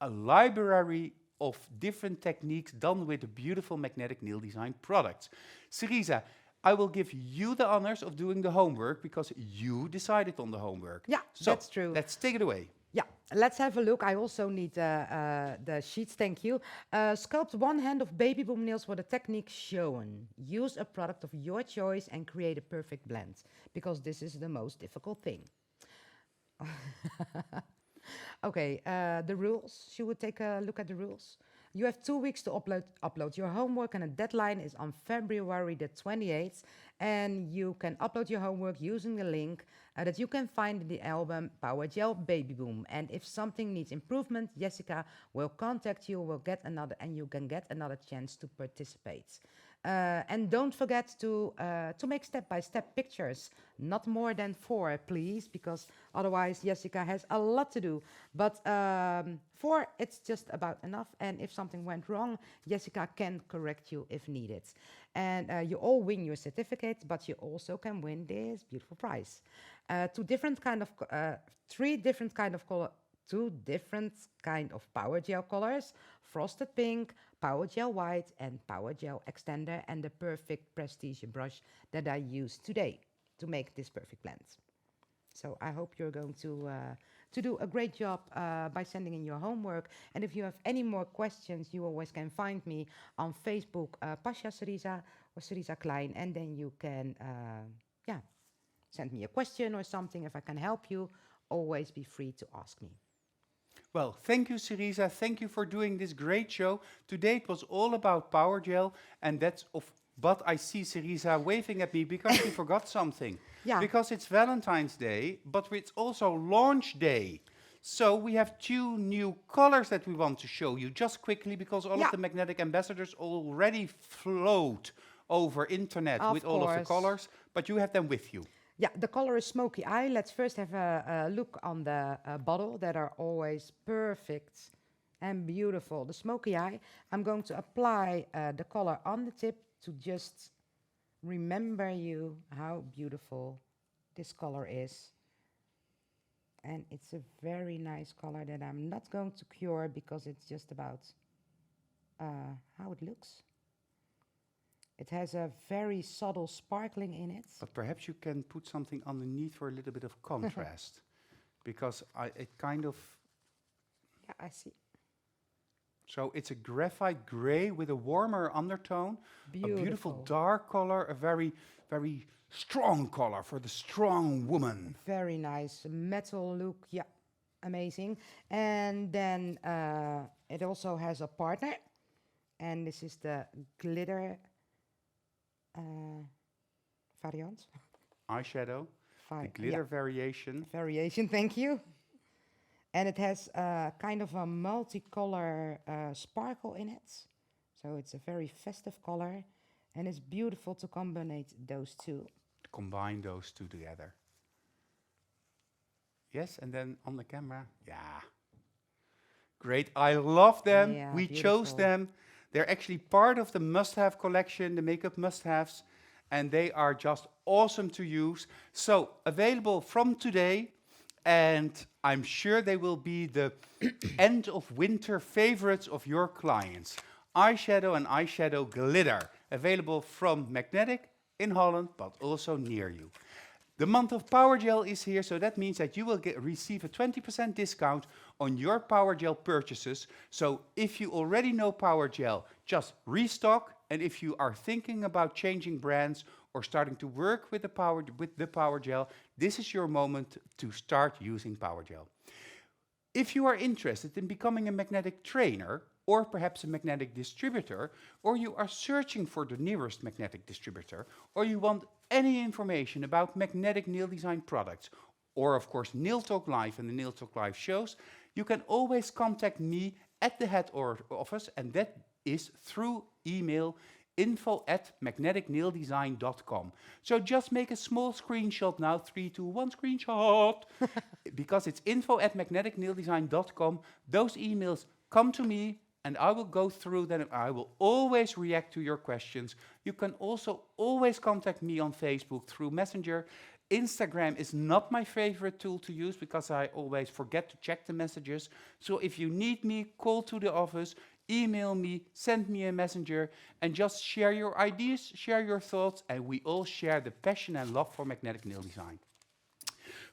library of different techniques done with the beautiful magnetic nail design products. Cerisa, I will give you the honors of doing the homework because you decided on the homework. Yeah, So that's true. let's take it away. Yeah, let's have a look. I also need the sheets, thank you. Sculpt one hand of baby boom nails with a technique shown. Use a product of your choice and create a perfect blend, because this is the most difficult thing. Okay, the rules. Should we take a look at the rules? You have 2 weeks to upload your homework, and the deadline is on February the 28th. And you can upload your homework using the link that you can find in the album Powergel Baby Boom. And if something needs improvement, Jessica will contact you. And you can get another chance to participate. And don't forget to make step-by-step pictures, not more than 4, please, because otherwise Jessica has a lot to do. But 4, it's just about enough. And if something went wrong, Jessica can correct you if needed. And you all win your certificate, but you also can win this beautiful prize. 2 different kind of, 3 different kind of color. 2 different kind of power gel colors: frosted pink, power gel white, and power gel extender, and the perfect prestige brush that I used today to make this perfect blend. So I hope you're going to do a great job by sending in your homework. And if you have any more questions, you always can find me on Facebook, Pasha Cerisa or Cerisa Klein, and then you can send me a question or something. If I can help you, always be free to ask me. Well, thank you, Cerisa. Thank you for doing this great show. Today it was all about power gel, and that's of but I see Cerisa waving at me because we forgot something. Yeah, Because it's Valentine's Day, but it's also launch day. So we have two new colors that we want to show you just quickly because all of yeah, the magnetic ambassadors already float over internet with of all of the course. colors, but you have them with you. Yeah, the color is smoky eye. Let's first have a look on the bottle that are always perfect and beautiful. The smoky eye, I'm going to apply the color on the tip to just remember you how beautiful this color is. And it's a very nice color that I'm not going to cure because it's just about how it looks. It has a very subtle sparkling in it. But perhaps you can put something underneath for a little bit of contrast because it kind of, Yeah, I see. so it's a graphite gray with a warmer undertone, a beautiful Beautiful. dark color, a very, very strong color for the strong woman. Very nice metal look. Yeah, amazing. And then it also has a partner, and this is the glitter uh, variant. Eyeshadow, the Yeah, glitter variation. variation. Thank you. And it has kind of a multicolor sparkle in it, so it's a very festive color, and it's beautiful to combine those two. Combine those two together. Yes, and then on the camera. Yeah. Great. I love them. Yeah, We chose beautiful. them. They're actually part of the must-have collection, the makeup must-haves, and they are just awesome to use. So, available from today, and I'm sure they will be the end of winter favorites of your clients. Eyeshadow and eyeshadow glitter, available from Magnetic in Holland, but also near you. The month of Powergel is here, so that means that you will receive a 20% discount on your Powergel purchases. So if you already know Powergel, just restock. And if you are thinking about changing brands or starting to work with the Powergel, this is your moment to start using Powergel. If you are interested in becoming a magnetic trainer, or perhaps a magnetic distributor, or you are searching for the nearest magnetic distributor, or you want any information about magnetic nail design products, or of course Nail Talk Live and the Nail Talk Live shows, you can always contact me at the head office, and that is through email info@magneticnaildesign.com. So just make a small screenshot now, 3, 2, 1 screenshot, because it's info@magneticnaildesign.com. Those emails come to me, and I will go through them. I will always react to your questions. You can also always contact me on Facebook through Messenger. Instagram is not my favorite tool to use because I always forget to check the messages. So if you need me, call to the office, email me, send me a messenger, and just share your ideas, share your thoughts, and we all share the passion and love for magnetic nail design.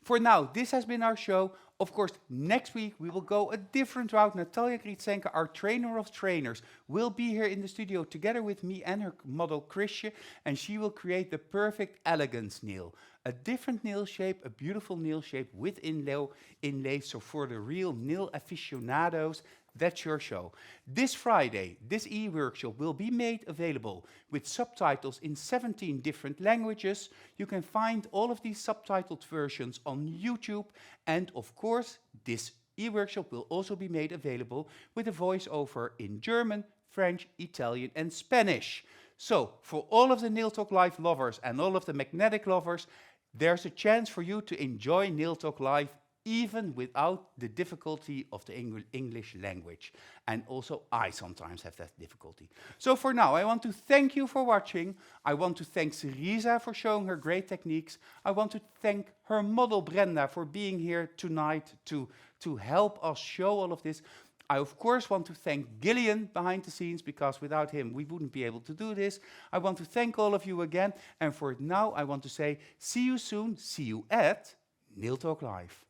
For now, this has been our show. Of course, next week we will go a different route. Natalia Gritsenko, our trainer of trainers, will be here in the studio together with me and her model Chrisje, and she will create the perfect elegance nail. A different nail shape, a beautiful nail shape with inlay. So for the real nail aficionados, that's your show. This Friday, this e-workshop will be made available with subtitles in 17 different languages. You can find all of these subtitled versions on YouTube. And of course, this e-workshop will also be made available with a voiceover in German, French, Italian, and Spanish. So, for all of the Nail Talk Live lovers and all of the magnetic lovers, there's a chance for you to enjoy Nail Talk Live even without the difficulty of the English language. And also I sometimes have that difficulty. So for now, I want to thank you for watching. I want to thank Cerisa for showing her great techniques. I want to thank her model Brenda for being here tonight to help us show all of this. I, of course, want to thank Gillian behind the scenes, because without him, we wouldn't be able to do this. I want to thank all of you again. And for now, I want to say, see you soon. See you at Nail Talk Live.